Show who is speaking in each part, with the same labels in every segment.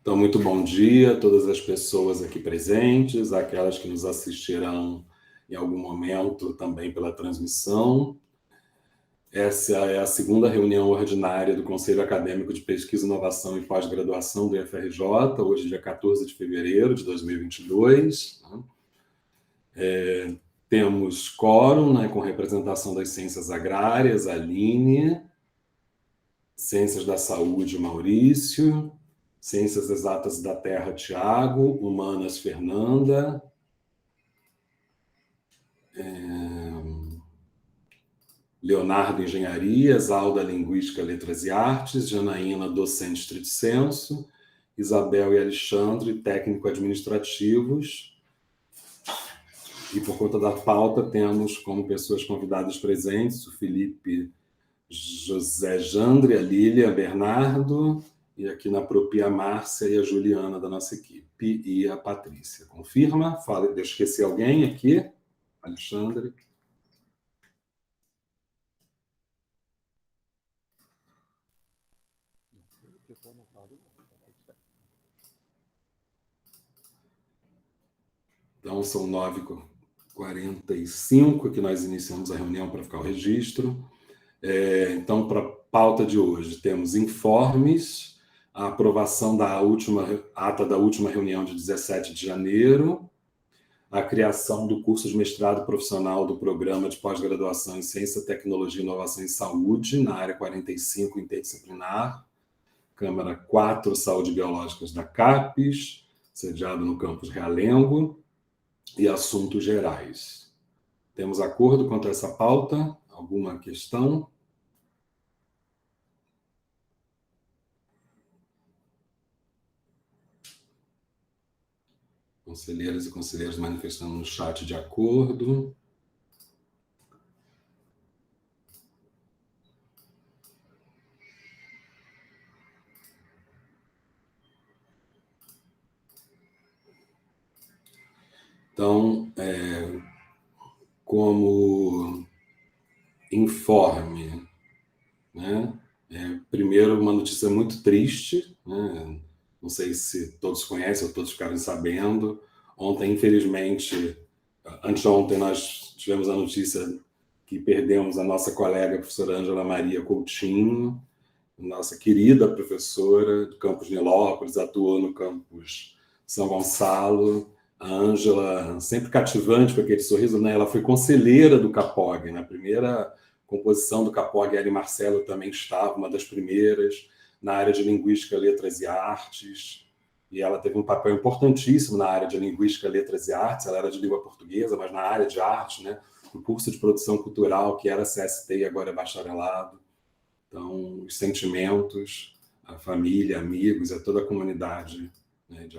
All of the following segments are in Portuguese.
Speaker 1: Então, muito bom dia a todas as pessoas aqui presentes, aquelas que nos assistirão em algum momento também pela transmissão. Essa é a segunda reunião ordinária do Conselho Acadêmico de Pesquisa, Inovação e Pós-Graduação do IFRJ, hoje, dia 14 de fevereiro de 2022. Temos quórum, né, com representação das Ciências Agrárias, Aline, Ciências da Saúde, Maurício, Ciências Exatas da Terra, Tiago, Humanas, Fernanda, Leonardo, Engenharia, Zalda, Linguística, Letras e Artes, Janaína, Docente, Estrito Senso, Isabel e Alexandre, Técnico-Administrativos. E por conta da pauta, temos como pessoas convidadas presentes o Felipe José Jandre, a Lília, Bernardo, e aqui na Propia a Márcia e a Juliana da nossa equipe, e a Patrícia. Confirma? Fala, eu esqueci alguém aqui? Alexandre? Então, são 9h45 que nós iniciamos a reunião para ficar o registro. Então, para a pauta de hoje, temos informes, a aprovação da ata da última reunião de 17 de janeiro, a criação do curso de mestrado profissional do Programa de Pós-Graduação em Ciência, Tecnologia, Inovação e Saúde, na área 45 interdisciplinar, Câmara 4, Saúde Biológicas da CAPES, sediado no campus Realengo, e assuntos gerais. Temos acordo quanto a essa pauta? Alguma questão? Conselheiras e conselheiros manifestando no chat de acordo. Então, como informe, né? Primeiro, uma notícia muito triste, né? Não sei se todos conhecem ou todos ficaram sabendo. Ontem, infelizmente, anteontem, nós tivemos a notícia que perdemos a nossa colega, a professora Ângela Maria Coutinho, nossa querida professora do campus Nilópolis, atuou no campus São Gonçalo. A Ângela, sempre cativante com aquele sorriso, né? Ela foi conselheira do CAPOG, na primeira composição do CAPOG, ela e Marcelo também estava, uma das primeiras, na área de Linguística, Letras e Artes, e ela teve um papel importantíssimo na área de Linguística, Letras e Artes. Ela era de língua portuguesa, mas na área de arte, né? O curso de produção cultural, que era CST e agora é bacharelado. Então, os sentimentos, a família, amigos, a toda a comunidade, né,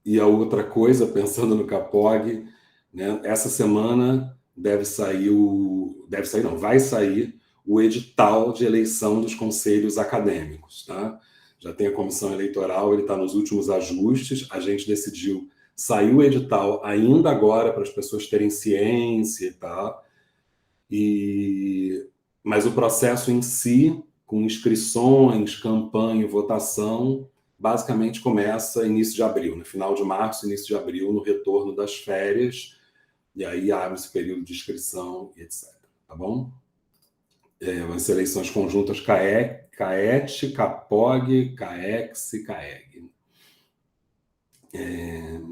Speaker 1: e a outra coisa, pensando no CAPOG, né, essa semana vai sair o edital de eleição dos conselhos acadêmicos, tá? Já tem a comissão eleitoral, ele está nos últimos ajustes, a gente decidiu sair o edital ainda agora para as pessoas terem ciência e tal, mas o processo em si, com inscrições, campanha e votação, basicamente começa início de abril, no final de março, início de abril, no retorno das férias, e aí abre esse período de inscrição e etc. Tá bom? As eleições conjuntas CAET, CAPOG, CAEX e CAEG.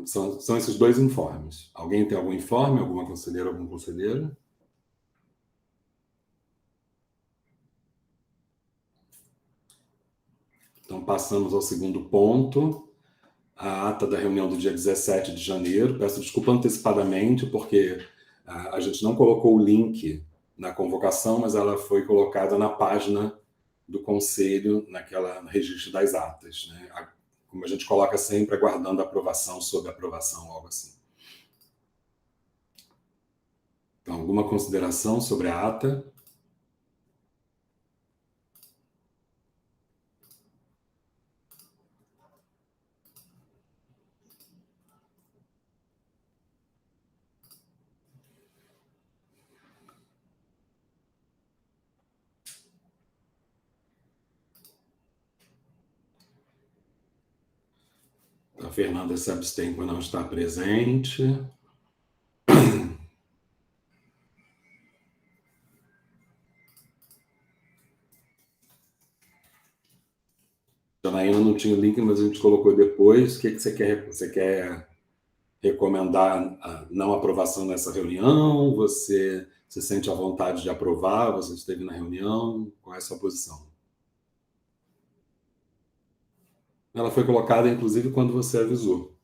Speaker 1: São esses dois informes. Alguém tem algum informe? Alguma conselheira, algum conselheiro? Então, passamos ao segundo ponto, a ata da reunião do dia 17 de janeiro. Peço desculpa antecipadamente, porque a gente não colocou o link na convocação, mas ela foi colocada na página do Conselho, no registro das atas, né? Como a gente coloca sempre, aguardando a aprovação, sob aprovação, algo assim. Então, alguma consideração sobre a ata? Fernanda se abstém por não estar presente. Janaína não tinha o link, mas a gente colocou depois. O que você quer? Você quer recomendar a não aprovação nessa reunião? Você se sente à vontade de aprovar? Você esteve na reunião? Qual é a sua posição? Ela foi colocada, inclusive, quando você avisou.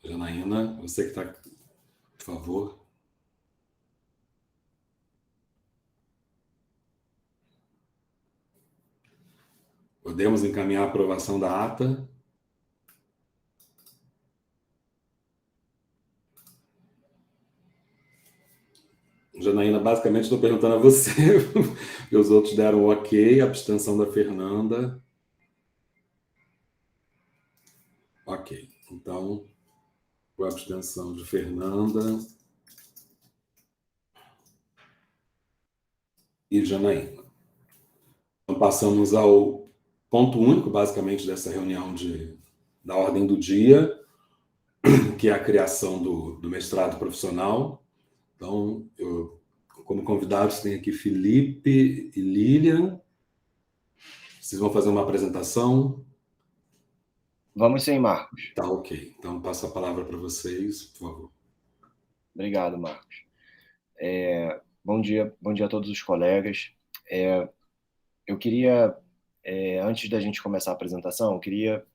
Speaker 1: Janaína, você que está, por favor. Podemos encaminhar a aprovação da ata? Janaína, basicamente estou perguntando a você, e os outros deram ok, abstenção da Fernanda. Ok, então, com a abstenção de Fernanda e Janaína. Então, passamos ao ponto único, basicamente, dessa reunião da ordem do dia, que é a criação do mestrado profissional. Então, como convidados, tem aqui Felipe e Lilian. Vocês vão fazer uma apresentação?
Speaker 2: Vamos sim, Marcos.
Speaker 1: Tá, ok. Então, passo a palavra para vocês, por favor.
Speaker 2: Obrigado, Marcos. Bom dia a todos os colegas. Eu queria, antes da gente começar a apresentação, eu queria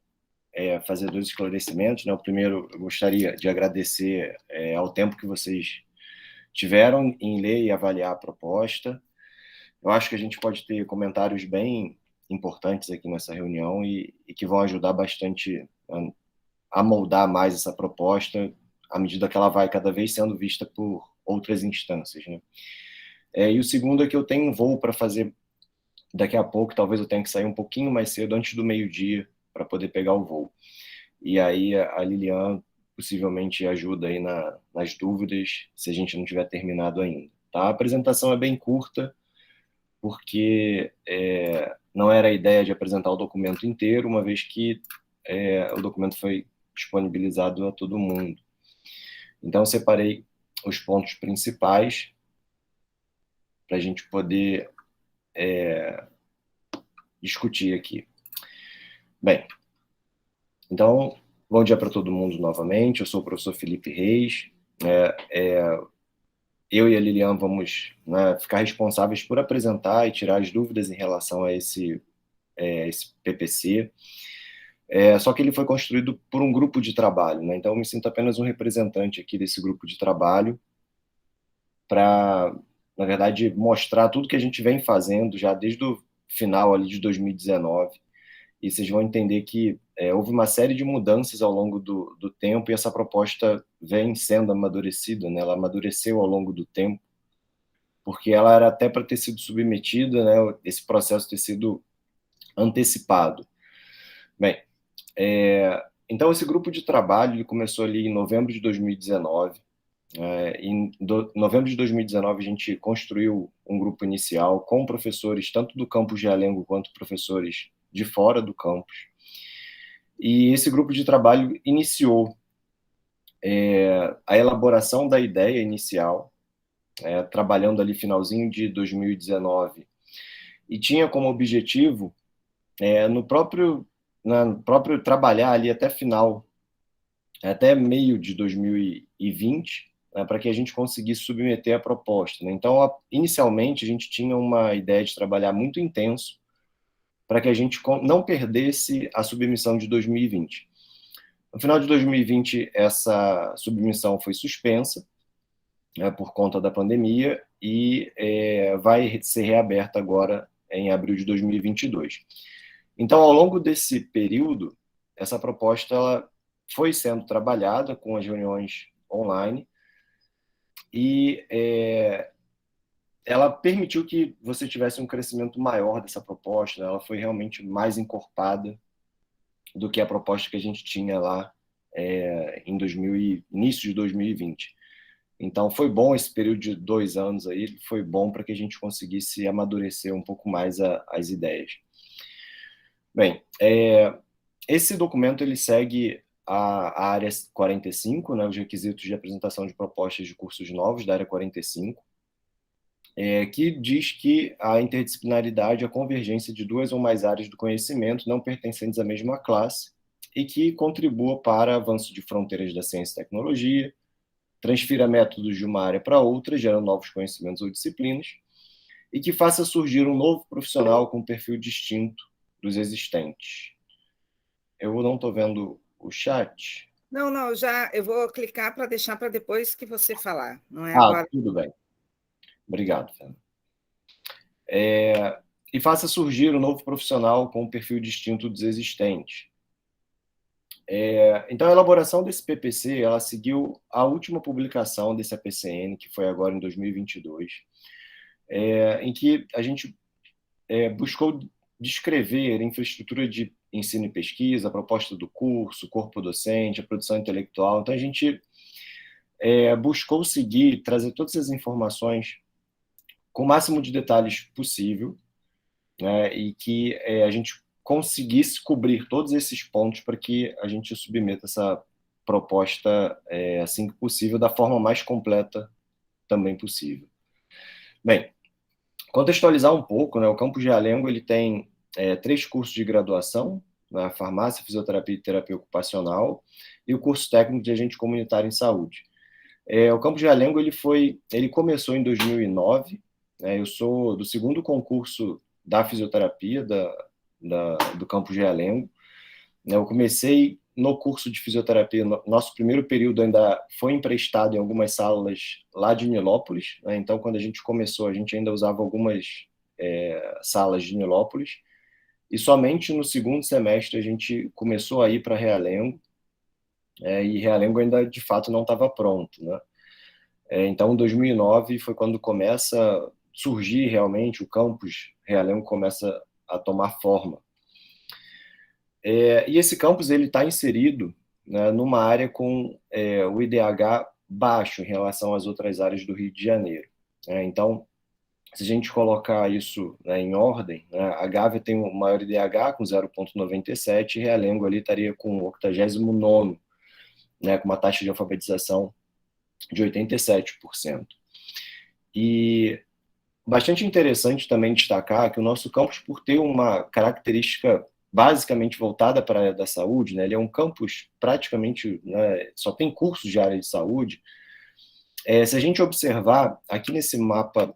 Speaker 2: fazer 2 esclarecimentos, né? O primeiro, eu gostaria de agradecer ao tempo que vocês tiveram em ler e avaliar a proposta. Eu acho que a gente pode ter comentários bem importantes aqui nessa reunião e que vão ajudar bastante a moldar mais essa proposta à medida que ela vai cada vez sendo vista por outras instâncias, né? E o segundo é que eu tenho um voo para fazer daqui a pouco, talvez eu tenha que sair um pouquinho mais cedo, antes do meio-dia, para poder pegar o voo. E aí a Lilian possivelmente ajuda aí nas dúvidas, se a gente não tiver terminado ainda. Tá? A apresentação é bem curta, porque não era a ideia de apresentar o documento inteiro, uma vez que o documento foi disponibilizado a todo mundo. Então, eu separei os pontos principais para a gente poder discutir aqui. Bem, então, bom dia para todo mundo novamente. Eu sou o professor Felipe Reis. Eu e a Lilian vamos, né, ficar responsáveis por apresentar e tirar as dúvidas em relação a esse PPC. Só que ele foi construído por um grupo de trabalho, né? Então eu me sinto apenas um representante aqui desse grupo de trabalho para, na verdade, mostrar tudo que a gente vem fazendo já desde o final ali de 2019, e vocês vão entender que houve uma série de mudanças ao longo do tempo, e essa proposta vem sendo amadurecida, né? Ela amadureceu ao longo do tempo, porque ela era até para ter sido submetida, né? Esse processo ter sido antecipado. Bem, então esse grupo de trabalho ele começou ali em novembro de 2019. Em novembro de 2019 a gente construiu um grupo inicial com professores tanto do campus de Realengo quanto professores de fora do campus. E esse grupo de trabalho iniciou a elaboração da ideia inicial, trabalhando ali finalzinho de 2019, e tinha como objetivo no próprio trabalhar ali até final, até meio de 2020, né, para que a gente conseguisse submeter a proposta, né? Então, inicialmente, a gente tinha uma ideia de trabalhar muito intenso para que a gente não perdesse a submissão de 2020. No final de 2020, essa submissão foi suspensa, né, por conta da pandemia, e vai ser reaberta agora em abril de 2022. Então, ao longo desse período, essa proposta ela foi sendo trabalhada com as reuniões online, e ela permitiu que você tivesse um crescimento maior dessa proposta, né? Ela foi realmente mais encorpada do que a proposta que a gente tinha lá em início de 2020. Então, foi bom esse período de 2 anos aí, foi bom para que a gente conseguisse amadurecer um pouco mais as ideias. Bem, esse documento ele segue a área 45, né, os requisitos de apresentação de propostas de cursos novos da área 45, que diz que a interdisciplinaridade é a convergência de 2 ou mais áreas do conhecimento não pertencentes à mesma classe e que contribua para avanço de fronteiras da ciência e tecnologia, transfira métodos de uma área para outra, gerando novos conhecimentos ou disciplinas, e que faça surgir um novo profissional com um perfil distinto dos existentes. Eu não estou vendo o chat.
Speaker 3: Não, eu vou clicar para deixar para depois que você falar, não é agora.
Speaker 2: Tudo bem. Obrigado, Fernanda. E faça surgir um novo profissional com um perfil distinto dos existentes. Então, a elaboração desse PPC, ela seguiu a última publicação desse APCN, que foi agora em 2022, em que a gente buscou descrever a infraestrutura de ensino e pesquisa, a proposta do curso, o corpo docente, a produção intelectual. Então, a gente buscou seguir, trazer todas as informações com o máximo de detalhes possível, né, e que a gente conseguisse cobrir todos esses pontos para que a gente submeta essa proposta assim que possível, da forma mais completa também possível. Bem, contextualizar um pouco, né, o Campus Realengo ele tem 3 cursos de graduação, né, farmácia, fisioterapia e terapia ocupacional, e o curso técnico de agente comunitário em saúde. O Campus Realengo ele começou em 2009, né, eu sou do 2º concurso da fisioterapia do Campus Realengo. Eu comecei no curso de fisioterapia, nosso primeiro período ainda foi emprestado em algumas salas lá de Nilópolis, né? Então, quando a gente começou, a gente ainda usava algumas salas de Nilópolis, e somente no 2º semestre a gente começou a ir para Realengo, e Realengo ainda, de fato, não estava pronto, né? Então, em 2009 foi quando começa a surgir realmente o campus Realengo, começa a tomar forma. E esse campus está inserido, né, numa área com o IDH baixo em relação às outras áreas do Rio de Janeiro. Então, se a gente colocar isso, né, em ordem, né, a Gávea tem o maior IDH com 0,97, e Realengo ali estaria com o 89º, né, com uma taxa de alfabetização de 87%. E bastante interessante também destacar que o nosso campus, por ter uma característica basicamente voltada para a área da saúde, né, ele é um campus praticamente, né, só tem cursos de área de saúde. Se a gente observar aqui nesse mapa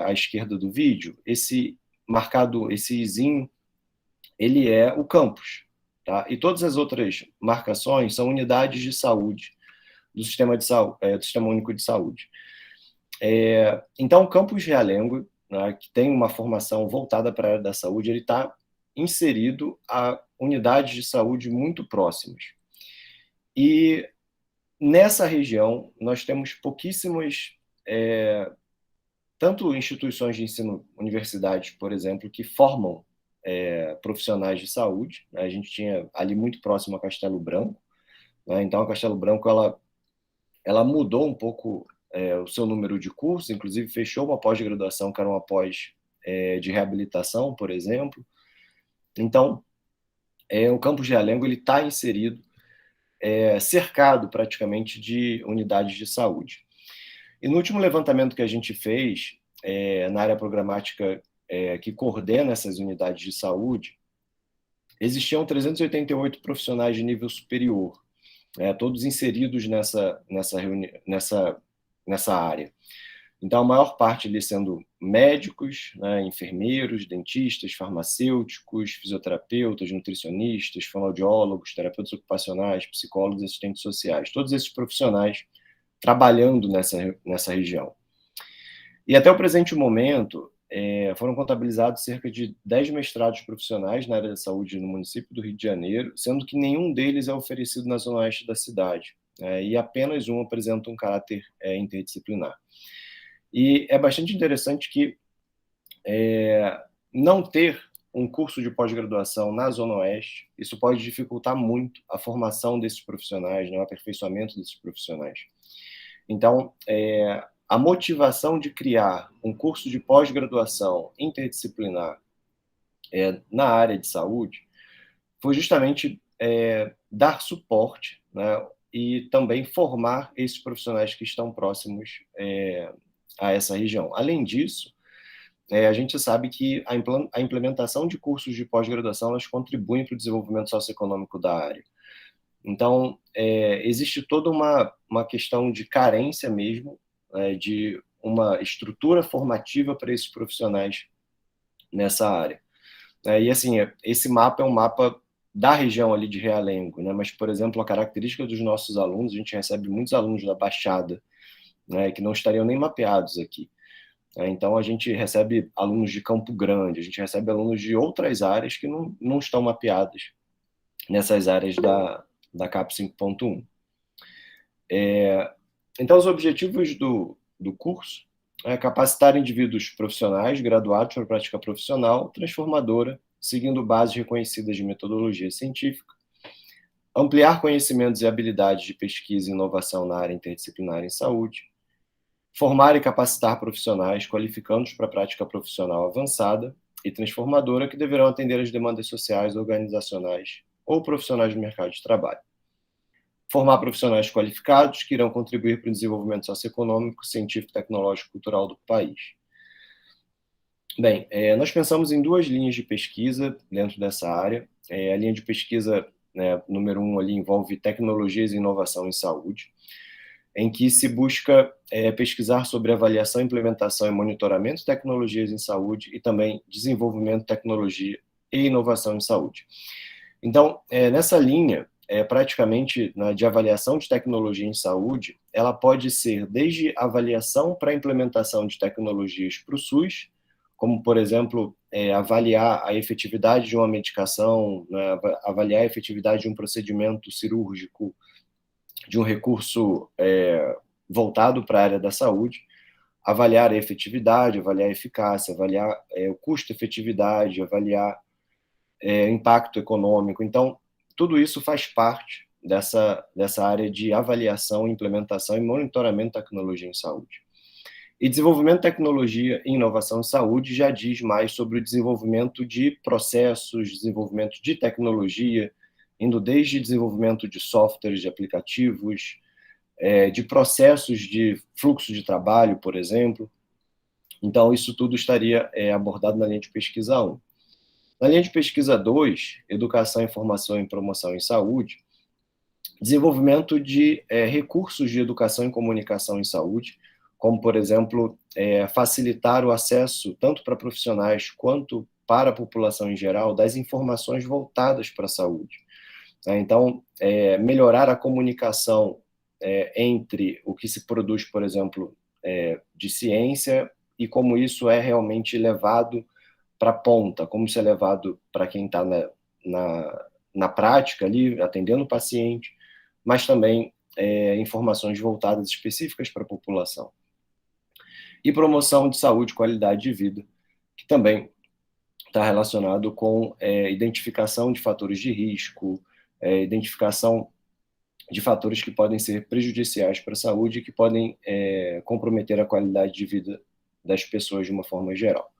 Speaker 2: à esquerda do vídeo, esse marcado, esse izinho, ele é o campus, tá? E todas as outras marcações são unidades de saúde do Sistema Único de Saúde. Então, o Campus Realengo, né, que tem uma formação voltada para a área da saúde, ele está inserido a unidades de saúde muito próximas. E nessa região, nós temos pouquíssimas, tanto instituições de ensino, universidades, por exemplo, que formam profissionais de saúde. A gente tinha ali muito próximo a Castelo Branco, né? Então, a Castelo Branco ela mudou um pouco o seu número de cursos, inclusive fechou uma pós-graduação, que era uma pós de reabilitação, por exemplo. Então, o campus Realengo está inserido, cercado praticamente de unidades de saúde. E no último levantamento que a gente fez, na área programática que coordena essas unidades de saúde, existiam 388 profissionais de nível superior, todos inseridos nessa área. Então, a maior parte ali sendo médicos, né, enfermeiros, dentistas, farmacêuticos, fisioterapeutas, nutricionistas, fonoaudiólogos, terapeutas ocupacionais, psicólogos, assistentes sociais. Todos esses profissionais trabalhando nessa região. E até o presente momento, foram contabilizados cerca de 10 mestrados profissionais na área da saúde no município do Rio de Janeiro, sendo que nenhum deles é oferecido na zona oeste da cidade, e apenas um apresenta um caráter interdisciplinar. E é bastante interessante que não ter um curso de pós-graduação na Zona Oeste, isso pode dificultar muito a formação desses profissionais, né, o aperfeiçoamento desses profissionais. Então, a motivação de criar um curso de pós-graduação interdisciplinar na área de saúde foi justamente dar suporte, né, e também formar esses profissionais que estão próximos a essa região. Além disso, a gente sabe que a implementação de cursos de pós-graduação elas contribuem para o desenvolvimento socioeconômico da área. Então, existe toda uma questão de carência mesmo, de uma estrutura formativa para esses profissionais nessa área. E, assim, esse mapa é um mapa da região ali de Realengo, né? Mas, por exemplo, a característica dos nossos alunos, a gente recebe muitos alunos da Baixada, né, que não estariam nem mapeados aqui. Então, a gente recebe alunos de Campo Grande, a gente recebe alunos de outras áreas que não estão mapeadas nessas áreas da CAP 5.1. Então, os objetivos do curso é capacitar indivíduos profissionais graduados para a prática profissional transformadora, seguindo bases reconhecidas de metodologia científica, ampliar conhecimentos e habilidades de pesquisa e inovação na área interdisciplinar em saúde, formar e capacitar profissionais qualificando-os para a prática profissional avançada e transformadora que deverão atender às demandas sociais, organizacionais ou profissionais do mercado de trabalho. Formar profissionais qualificados que irão contribuir para o desenvolvimento socioeconômico, científico, tecnológico e cultural do país. Bem, nós pensamos em 2 linhas de pesquisa dentro dessa área. A linha de pesquisa, né, número 1 ali envolve tecnologias e inovação em saúde, em que se busca pesquisar sobre avaliação, implementação e monitoramento de tecnologias em saúde e também desenvolvimento, tecnologia e inovação em saúde. Então, nessa linha, praticamente de avaliação de tecnologia em saúde, ela pode ser desde avaliação para implementação de tecnologias para o SUS, como, por exemplo, avaliar a efetividade de uma medicação, né, avaliar a efetividade de um procedimento cirúrgico, de um recurso voltado para a área da saúde, avaliar a efetividade, avaliar a eficácia, avaliar o custo-efetividade, avaliar impacto econômico. Então, tudo isso faz parte dessa área de avaliação, implementação e monitoramento de tecnologia em saúde. E desenvolvimento de tecnologia e inovação em saúde já diz mais sobre o desenvolvimento de processos, desenvolvimento de tecnologia, indo desde desenvolvimento de softwares, de aplicativos, de processos de fluxo de trabalho, por exemplo. Então, isso tudo estaria abordado na linha de pesquisa 1. Na linha de pesquisa 2, Educação, Informação e Promoção em Saúde, desenvolvimento de recursos de educação e comunicação em saúde, como, por exemplo, facilitar o acesso, tanto para profissionais quanto para a população em geral, das informações voltadas para a saúde. Então, melhorar a comunicação entre o que se produz, por exemplo, de ciência e como isso é realmente levado para a ponta, como isso é levado para quem está na prática ali, atendendo o paciente, mas também informações voltadas específicas para a população. E promoção de saúde e qualidade de vida, que também está relacionado com identificação de fatores de risco, identificação de fatores que podem ser prejudiciais para a saúde e que podem comprometer a qualidade de vida das pessoas de uma forma geral.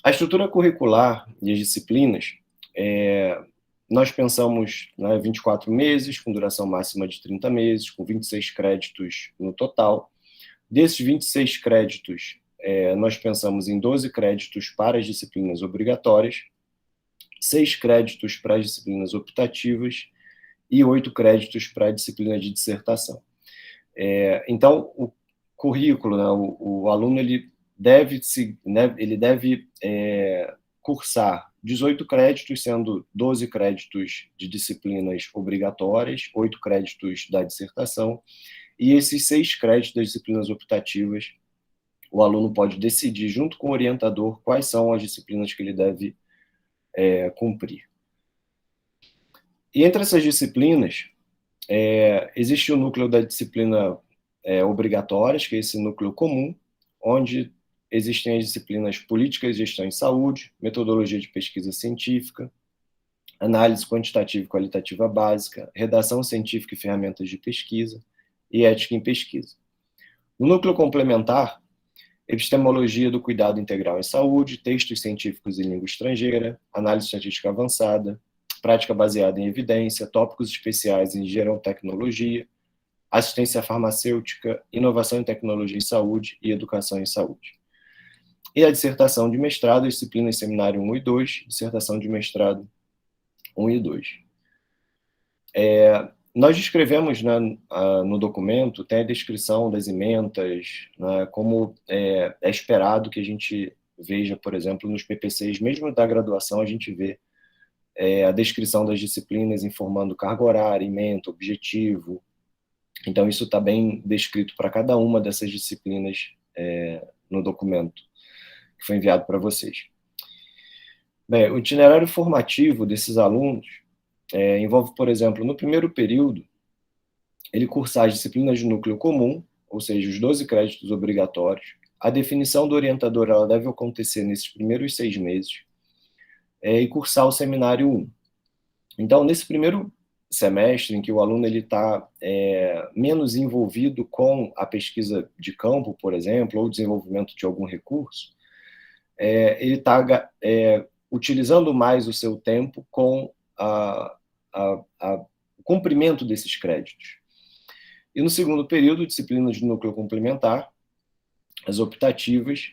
Speaker 2: A estrutura curricular e as disciplinas, nós pensamos 24 meses, com duração máxima de 30 meses, com 26 créditos no total. Desses 26 créditos, nós pensamos em 12 créditos para as disciplinas obrigatórias, 6 créditos para as disciplinas optativas e 8 créditos para a disciplina de dissertação. Então, o currículo, o aluno ele deve cursar 18 créditos, sendo 12 créditos de disciplinas obrigatórias, 8 créditos da dissertação, e esses 6 créditos das disciplinas optativas, o aluno pode decidir, junto com o orientador, quais são as disciplinas que ele deve cumprir. E entre essas disciplinas, existe o núcleo da disciplina obrigatórias, que é esse núcleo comum, onde existem as disciplinas Política e Gestão em Saúde, Metodologia de Pesquisa Científica, Análise Quantitativa e Qualitativa Básica, Redação Científica e Ferramentas de Pesquisa, e ética em pesquisa. No núcleo complementar, epistemologia do cuidado integral em saúde, textos científicos em língua estrangeira, análise estatística avançada, prática baseada em evidência, tópicos especiais em gerontecnologia, assistência farmacêutica, inovação em tecnologia em saúde e educação em saúde. E a dissertação de mestrado, disciplinas seminário 1 e 2, dissertação de mestrado 1 e 2. Nós descrevemos, né, no documento, tem a descrição das ementas, né, como é esperado que a gente veja, por exemplo, nos PPCs, mesmo da graduação, a gente vê a descrição das disciplinas informando carga horária, ementa, objetivo. Então, isso está bem descrito para cada uma dessas disciplinas no documento que foi enviado para vocês. Bem, o itinerário formativo desses alunos envolve, por exemplo, no primeiro período, ele cursar as disciplinas de núcleo comum, ou seja, os 12 créditos obrigatórios. A definição do orientador ela deve acontecer nesses primeiros 6 meses, e cursar o seminário 1. Então, nesse primeiro semestre, em que o aluno está menos envolvido com a pesquisa de campo, por exemplo, ou o desenvolvimento de algum recurso, ele está utilizando mais o seu tempo com o cumprimento desses créditos. E no segundo período, disciplinas de núcleo complementar, as optativas,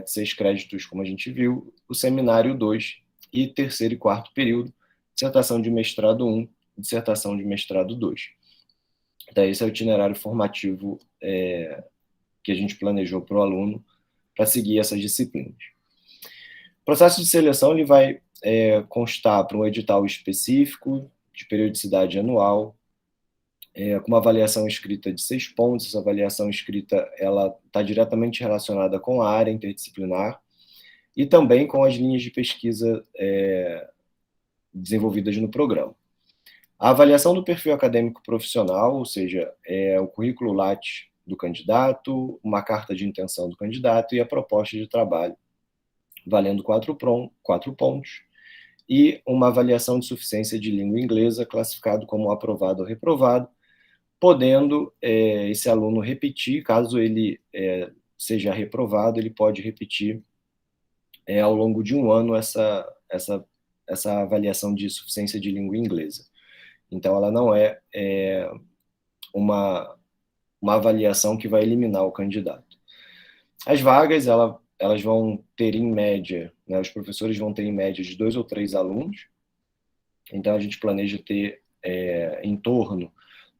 Speaker 2: de 6 créditos, como a gente viu, o seminário 2, e terceiro e quarto período, dissertação de mestrado 1, dissertação de mestrado 2. Então, esse é o itinerário formativo que a gente planejou para o aluno para seguir essas disciplinas. O processo de seleção ele vai constar para um edital específico, de periodicidade anual, com uma avaliação escrita de 6 pontos. Essa avaliação escrita está diretamente relacionada com a área interdisciplinar e também com as linhas de pesquisa desenvolvidas no programa. A avaliação do perfil acadêmico profissional, ou seja, o currículo Lattes do candidato, uma carta de intenção do candidato e a proposta de trabalho, valendo 4 pontos, e uma avaliação de suficiência de língua inglesa, classificado como aprovado ou reprovado, podendo esse aluno repetir, caso ele seja reprovado, ele pode repetir ao longo de um ano essa avaliação de suficiência de língua inglesa. Então, ela não é uma avaliação que vai eliminar o candidato. As vagas, elas vão ter em média, né, os professores vão ter em média de 2 ou 3 alunos, então a gente planeja ter em torno,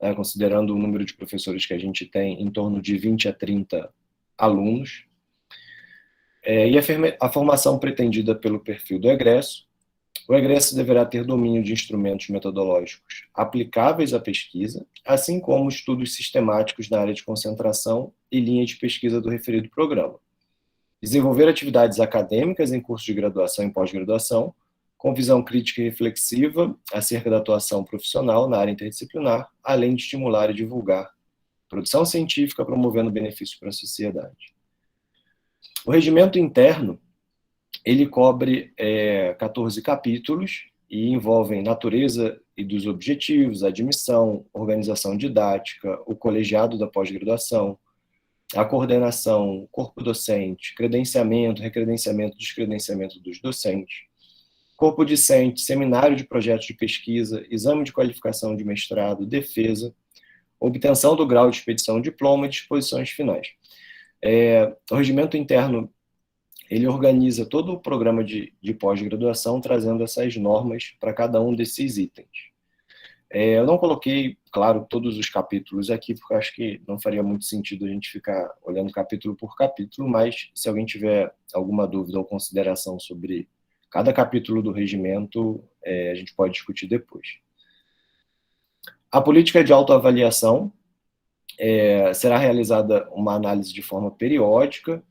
Speaker 2: né, considerando o número de professores que a gente tem, em torno de 20 a 30 alunos, e a formação pretendida pelo perfil do egresso. O egresso deverá ter domínio de instrumentos metodológicos aplicáveis à pesquisa, assim como estudos sistemáticos na área de concentração e linha de pesquisa do referido programa. Desenvolver atividades acadêmicas em curso de graduação e pós-graduação, com visão crítica e reflexiva acerca da atuação profissional na área interdisciplinar, além de estimular e divulgar produção científica, promovendo benefícios para a sociedade. O regimento interno, ele cobre 14 capítulos e envolvem natureza e dos objetivos, admissão, organização didática, o colegiado da pós-graduação, a coordenação, corpo docente, credenciamento, recredenciamento, descredenciamento dos docentes, corpo discente, seminário de projetos de pesquisa, exame de qualificação de mestrado, defesa, obtenção do grau de expedição diploma e disposições finais. O regimento interno, ele organiza todo o programa de pós-graduação, trazendo essas normas para cada um desses itens. Eu não coloquei, claro, todos os capítulos aqui, porque eu acho que não faria muito sentido a gente ficar olhando capítulo por capítulo, mas se alguém tiver alguma dúvida ou consideração sobre cada capítulo do regimento, a gente pode discutir depois. A política de autoavaliação, será realizada uma análise de forma periódica,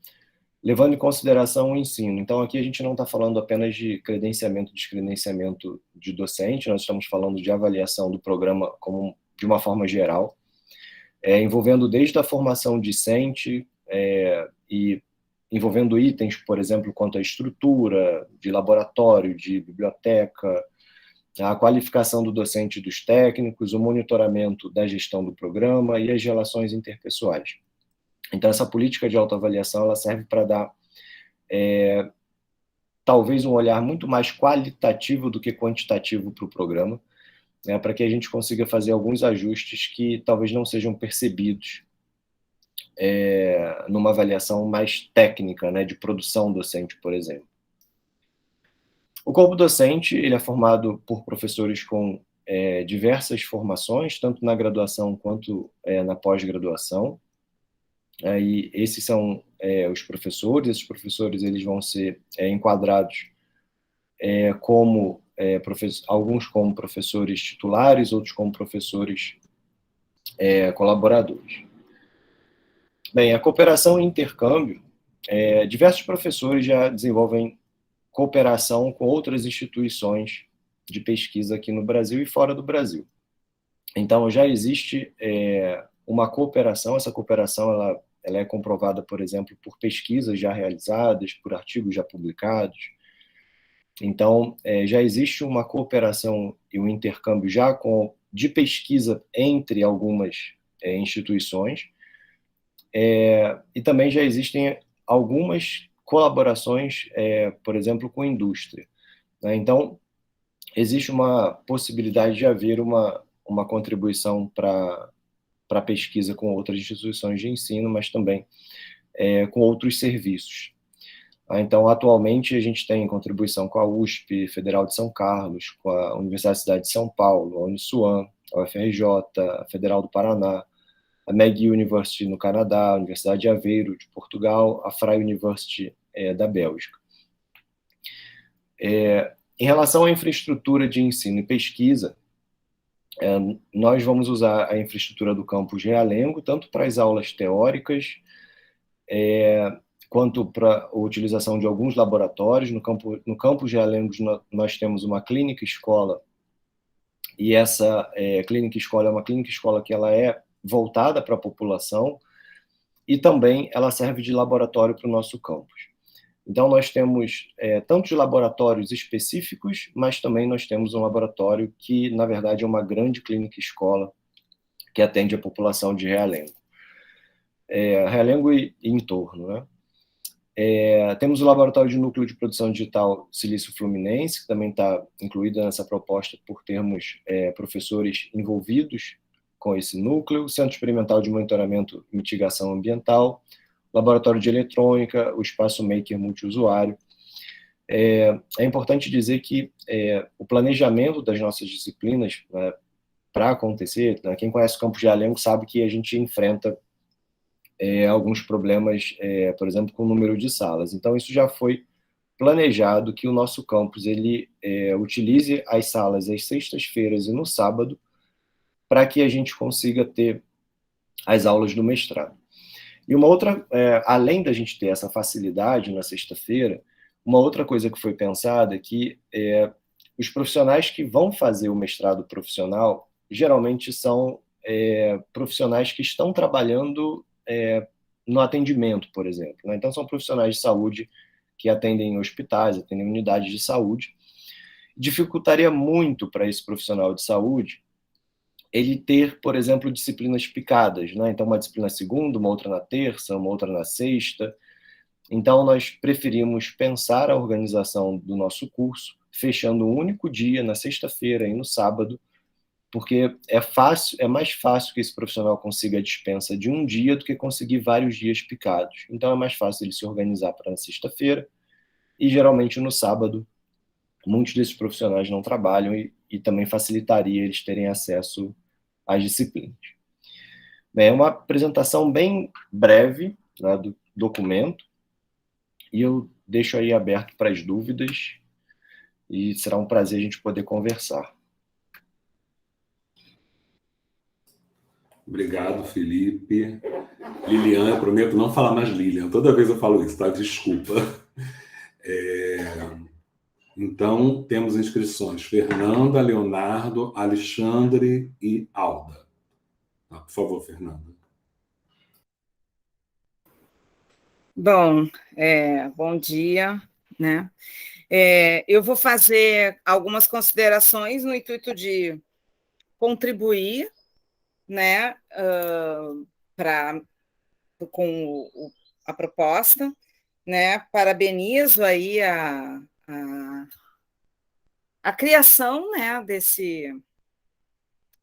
Speaker 2: levando em consideração o ensino. Então, aqui a gente não está falando apenas de credenciamento, descredenciamento de docente, nós estamos falando de avaliação do programa de uma forma geral, envolvendo desde a formação discente e envolvendo itens, por exemplo, quanto à estrutura de laboratório, de biblioteca, a qualificação do docente e dos técnicos, o monitoramento da gestão do programa e as relações interpessoais. Então, essa política de autoavaliação ela serve para dar talvez um olhar muito mais qualitativo do que quantitativo para o programa, né, para que a gente consiga fazer alguns ajustes que talvez não sejam percebidos numa avaliação mais técnica, né, de produção docente, por exemplo. O corpo docente ele é formado por professores com diversas formações, tanto na graduação quanto na pós-graduação. E esses são os professores. Esses professores eles vão ser enquadrados como alguns como professores titulares, outros como professores colaboradores. Bem, a cooperação e intercâmbio, diversos professores já desenvolvem cooperação com outras instituições de pesquisa aqui no Brasil e fora do Brasil. Então, já existe uma cooperação, essa cooperação ela é comprovada, por exemplo, por pesquisas já realizadas, por artigos já publicados. Então, já existe uma cooperação e um intercâmbio já de pesquisa entre algumas instituições, e também já existem algumas colaborações, por exemplo, com a indústria, né? Então, existe uma possibilidade de haver uma contribuição para a pesquisa com outras instituições de ensino, mas também com outros serviços. Então, atualmente, a gente tem contribuição com a USP Federal de São Carlos, com a Universidade de São Paulo, a Uniswan, a UFRJ, a Federal do Paraná, a McGill University no Canadá, a Universidade de Aveiro, de Portugal, a Freie University da Bélgica. Em relação à infraestrutura de ensino e pesquisa, nós vamos usar a infraestrutura do campus Realengo, tanto para as aulas teóricas, quanto para a utilização de alguns laboratórios. No campus Realengo, nós temos uma clínica-escola, e essa clínica-escola é uma clínica-escola que ela é voltada para a população, e também ela serve de laboratório para o nosso campus. Então, nós temos tantos laboratórios específicos, mas também nós temos um laboratório que, na verdade, é uma grande clínica-escola que atende a população de Realengo. Realengo e entorno, né? Temos o Laboratório de Núcleo de Produção Digital Silício Fluminense, que também está incluído nessa proposta por termos professores envolvidos com esse núcleo, Centro Experimental de Monitoramento e Mitigação Ambiental, Laboratório de Eletrônica, o Espaço Maker Multiusuário. É importante dizer que o planejamento das nossas disciplinas, né, para acontecer, né, quem conhece o campus de Realengo sabe que a gente enfrenta alguns problemas, por exemplo, com o número de salas. Então, isso já foi planejado que o nosso campus ele utilize as salas às sextas-feiras e no sábado, para que a gente consiga ter as aulas do mestrado. E uma outra, além da gente ter essa facilidade na sexta-feira, uma outra coisa que foi pensada é que os profissionais que vão fazer o mestrado profissional geralmente são profissionais que estão trabalhando no atendimento, por exemplo, né? Então, são profissionais de saúde que atendem em hospitais, atendem em unidades de saúde. Dificultaria muito para esse profissional de saúde ele ter, por exemplo, disciplinas picadas, né? Então, uma disciplina segunda, uma outra na terça, uma outra na sexta. Então, nós preferimos pensar a organização do nosso curso fechando um único dia, na sexta-feira e no sábado, porque é mais fácil que esse profissional consiga a dispensa de um dia do que conseguir vários dias picados. Então, é mais fácil ele se organizar para na sexta-feira, e geralmente no sábado, muitos desses profissionais não trabalham e também facilitaria eles terem acesso às disciplinas. Bem, é uma apresentação bem breve, né, do documento, e eu deixo aí aberto para as dúvidas, e será um prazer a gente poder conversar.
Speaker 1: Obrigado, Felipe. Lilian, eu prometo não falar mais Lilian. Toda vez eu falo isso, tá? Desculpa. Então, temos inscrições. Fernanda, Leonardo, Alexandre e Alda. Tá, por favor, Fernanda.
Speaker 3: Bom, bom dia, né? Eu vou fazer algumas considerações no intuito de contribuir, né, com a proposta, né? Parabenizo aí a criação, né,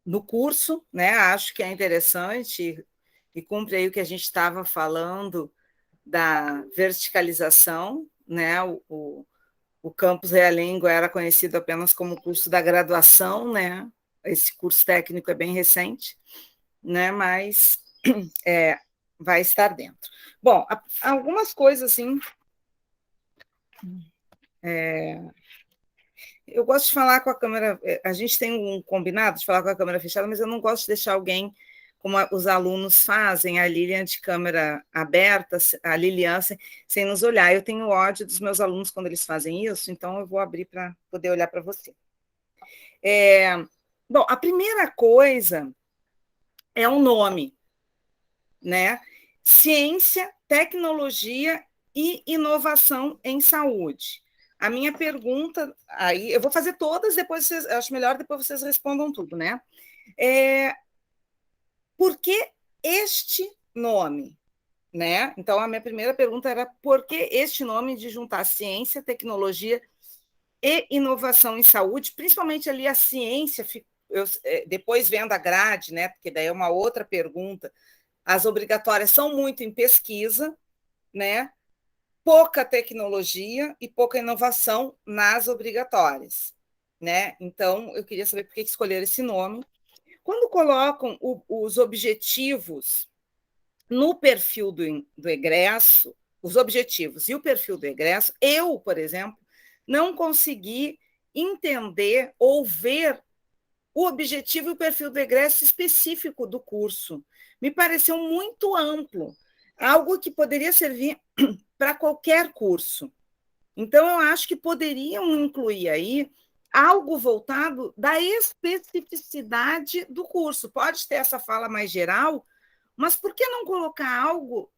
Speaker 3: no curso, né? Acho que é interessante e cumpre aí o que a gente estava falando da verticalização, né? O campus Realengo era conhecido apenas como curso da graduação, né? Esse curso técnico é bem recente, né? Mas vai estar dentro. Bom, algumas coisas assim. Eu gosto de falar com a câmera. A gente tem um combinado de falar com a câmera fechada, mas eu não gosto de deixar alguém, como os alunos fazem, a Lilian de câmera aberta, a Lilian, sem nos olhar. Eu tenho ódio dos meus alunos quando eles fazem isso, então eu vou abrir para poder olhar para você. Bom, a primeira coisa é o nome, né? Ciência, tecnologia e inovação em saúde. A minha pergunta, aí eu vou fazer todas, depois vocês, acho melhor depois vocês respondam tudo, né? Por que este nome? Né? Então, a minha primeira pergunta era por que este nome de juntar ciência, tecnologia e inovação em saúde, principalmente ali a ciência, depois vendo a grade, né? Porque daí é uma outra pergunta. As obrigatórias são muito em pesquisa, né? Pouca tecnologia e pouca inovação nas obrigatórias, né? Então, eu queria saber por que escolheram esse nome. Quando colocam os objetivos no perfil do egresso, os objetivos e o perfil do egresso, eu, por exemplo, não consegui entender ou ver o objetivo e o perfil do egresso específico do curso. Me pareceu muito amplo, algo que poderia servir para qualquer curso. Então, eu acho que poderiam incluir aí algo voltado da especificidade do curso. Pode ter essa fala mais geral, mas por que não colocar algo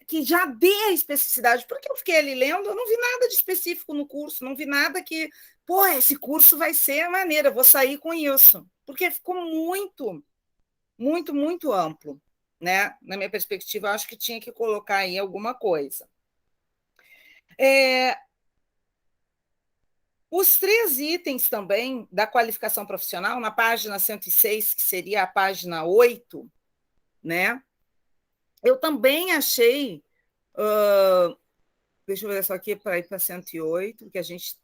Speaker 3: que já dê a especificidade? Porque eu fiquei ali lendo, eu não vi nada de específico no curso, não vi nada que, esse curso vai ser a maneira, eu vou sair com isso. Porque ficou muito, muito, muito amplo, né? Na minha perspectiva, eu acho que tinha que colocar aí alguma coisa. Os 3 itens também da qualificação profissional, na página 106, que seria a página 8, né? Eu também achei. Deixa eu ver só aqui para ir para 108, que a gente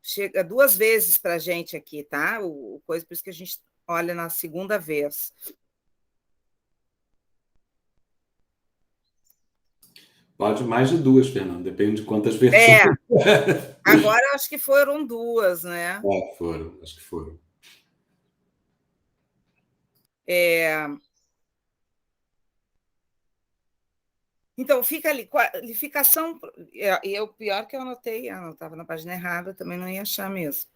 Speaker 3: chega 2 vezes para a gente aqui, tá? Por isso que a gente olha na segunda vez.
Speaker 1: Pode mais de 2, Fernando, depende de quantas versões.
Speaker 3: Agora acho que foram 2, né?
Speaker 1: Foram, acho que foram.
Speaker 3: Então, fica ali, qualificação. E o pior que eu anotei, eu estava na página errada, também não ia achar mesmo.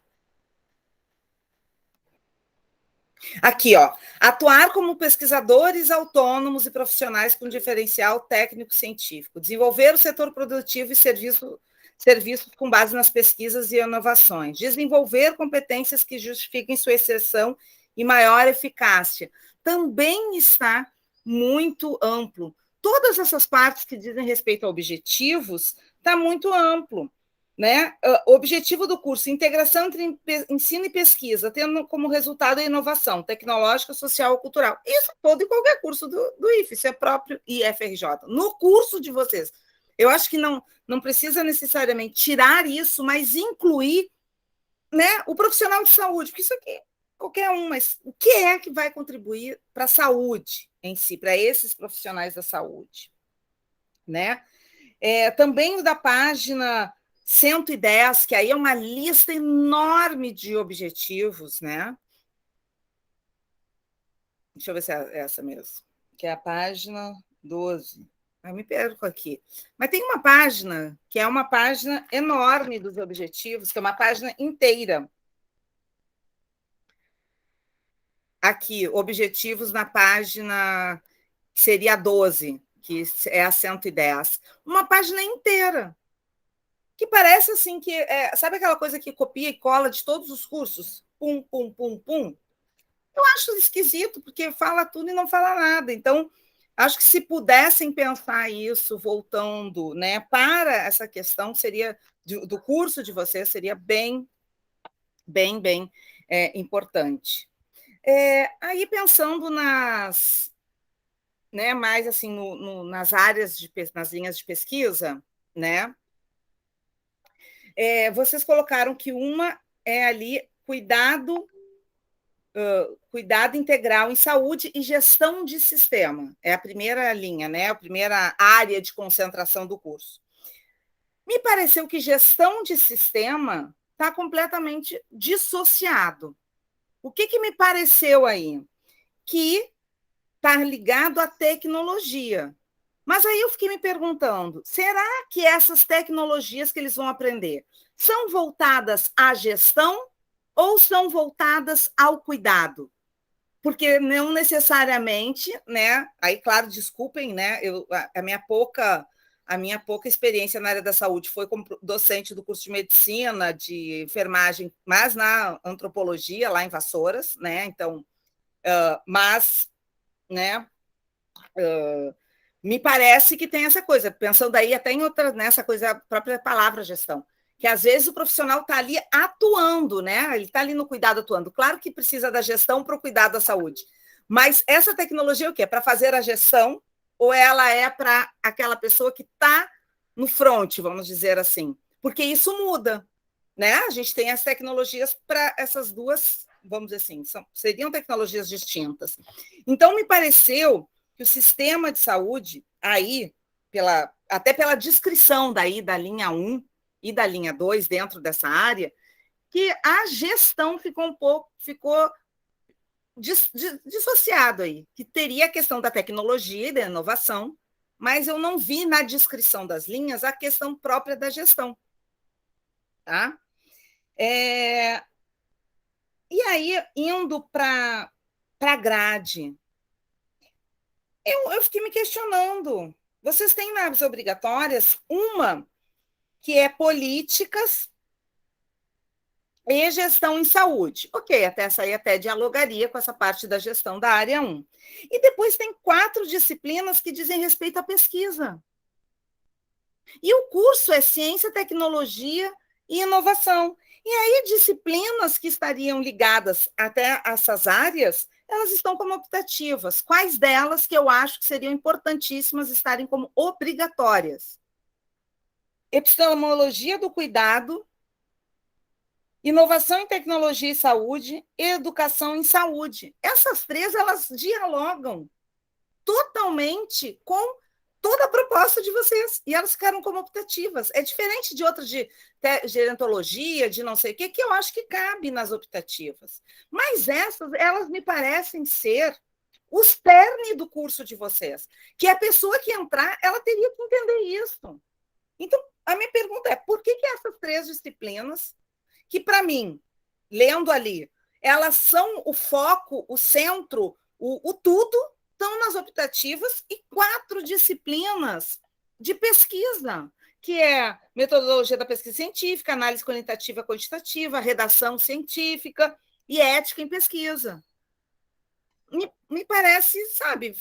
Speaker 3: Aqui, ó, atuar como pesquisadores autônomos e profissionais com diferencial técnico-científico, desenvolver o setor produtivo e serviços com base nas pesquisas e inovações, desenvolver competências que justifiquem sua exceção e maior eficácia. Também está muito amplo. Todas essas partes que dizem respeito a objetivos está muito amplo. Né? O objetivo do curso, integração entre ensino e pesquisa, tendo como resultado a inovação tecnológica, social ou cultural. Isso todo e qualquer curso do IFE, isso é próprio IFRJ. No curso de vocês, eu acho que não precisa necessariamente tirar isso, mas incluir, né, o profissional de saúde, porque isso aqui, qualquer um, mas o que é que vai contribuir para a saúde em si, para esses profissionais da saúde? Né? Também o da página 110, que aí é uma lista enorme de objetivos, né? Deixa eu ver se é essa mesmo, que é a página 12. Eu me perco aqui. Mas tem uma página, que é uma página enorme dos objetivos, que é uma página inteira. Aqui, objetivos na página, que seria a 12, que é a 110. Uma página inteira. que parece assim que... sabe aquela coisa que copia e cola de todos os cursos? Pum, pum, pum, pum. Eu acho esquisito, porque fala tudo e não fala nada. Então, acho que se pudessem pensar isso, voltando, né, para essa questão, seria do curso de vocês, seria bem, bem, bem importante. Aí, pensando nas, né, mais assim, nas áreas, nas linhas de pesquisa, né, vocês colocaram que uma é ali cuidado integral em saúde e gestão de sistema. É a primeira linha, né? A primeira área de concentração do curso. Me pareceu que gestão de sistema está completamente dissociado. O que me pareceu aí? Que está ligado à tecnologia. Mas aí eu fiquei me perguntando, será que essas tecnologias que eles vão aprender são voltadas à gestão ou são voltadas ao cuidado? Porque não necessariamente, né? Aí, claro, desculpem, né? A minha pouca experiência na área da saúde foi como docente do curso de medicina, de enfermagem, mas na antropologia, lá em Vassouras, né? Então, mas, né? Me parece que tem essa coisa, pensando aí até em outra, nessa coisa, a própria palavra gestão, que às vezes o profissional está ali atuando, né? Ele está ali no cuidado atuando. Claro que precisa da gestão para o cuidado da saúde, mas essa tecnologia é o quê? Para fazer a gestão ou ela é para aquela pessoa que está no front, vamos dizer assim? Porque isso muda, né? A gente tem as tecnologias para essas duas, vamos dizer assim, seriam tecnologias distintas. Então, me pareceu que o sistema de saúde, aí, até pela descrição daí da linha 1 e da linha 2 dentro dessa área, que a gestão ficou dissociado aí, que teria a questão da tecnologia e da inovação, mas eu não vi na descrição das linhas a questão própria da gestão. Tá? E aí, indo para a grade, eu fiquei me questionando. Vocês têm nas obrigatórias uma que é políticas e gestão em saúde. Ok, até essa aí até dialogaria com essa parte da gestão da área 1. E depois tem 4 disciplinas que dizem respeito à pesquisa. E o curso é ciência, tecnologia e inovação. E aí, disciplinas que estariam ligadas até essas áreas, elas estão como optativas. Quais delas que eu acho que seriam importantíssimas estarem como obrigatórias? Epistemologia do cuidado, inovação em tecnologia e saúde, e educação em saúde. Essas 3, elas dialogam totalmente com toda a proposta de vocês, e elas ficaram como optativas. É diferente de outras de gerontologia, de não sei o quê, que eu acho que cabe nas optativas. Mas essas, elas me parecem ser o cerne do curso de vocês, que a pessoa que entrar, ela teria que entender isso. Então, a minha pergunta é, por que essas 3 disciplinas, que para mim, lendo ali, elas são o foco, o centro, o tudo, estão nas optativas, e 4 disciplinas de pesquisa, que é metodologia da pesquisa científica, análise qualitativa e quantitativa, redação científica e ética em pesquisa. Me parece, sabe,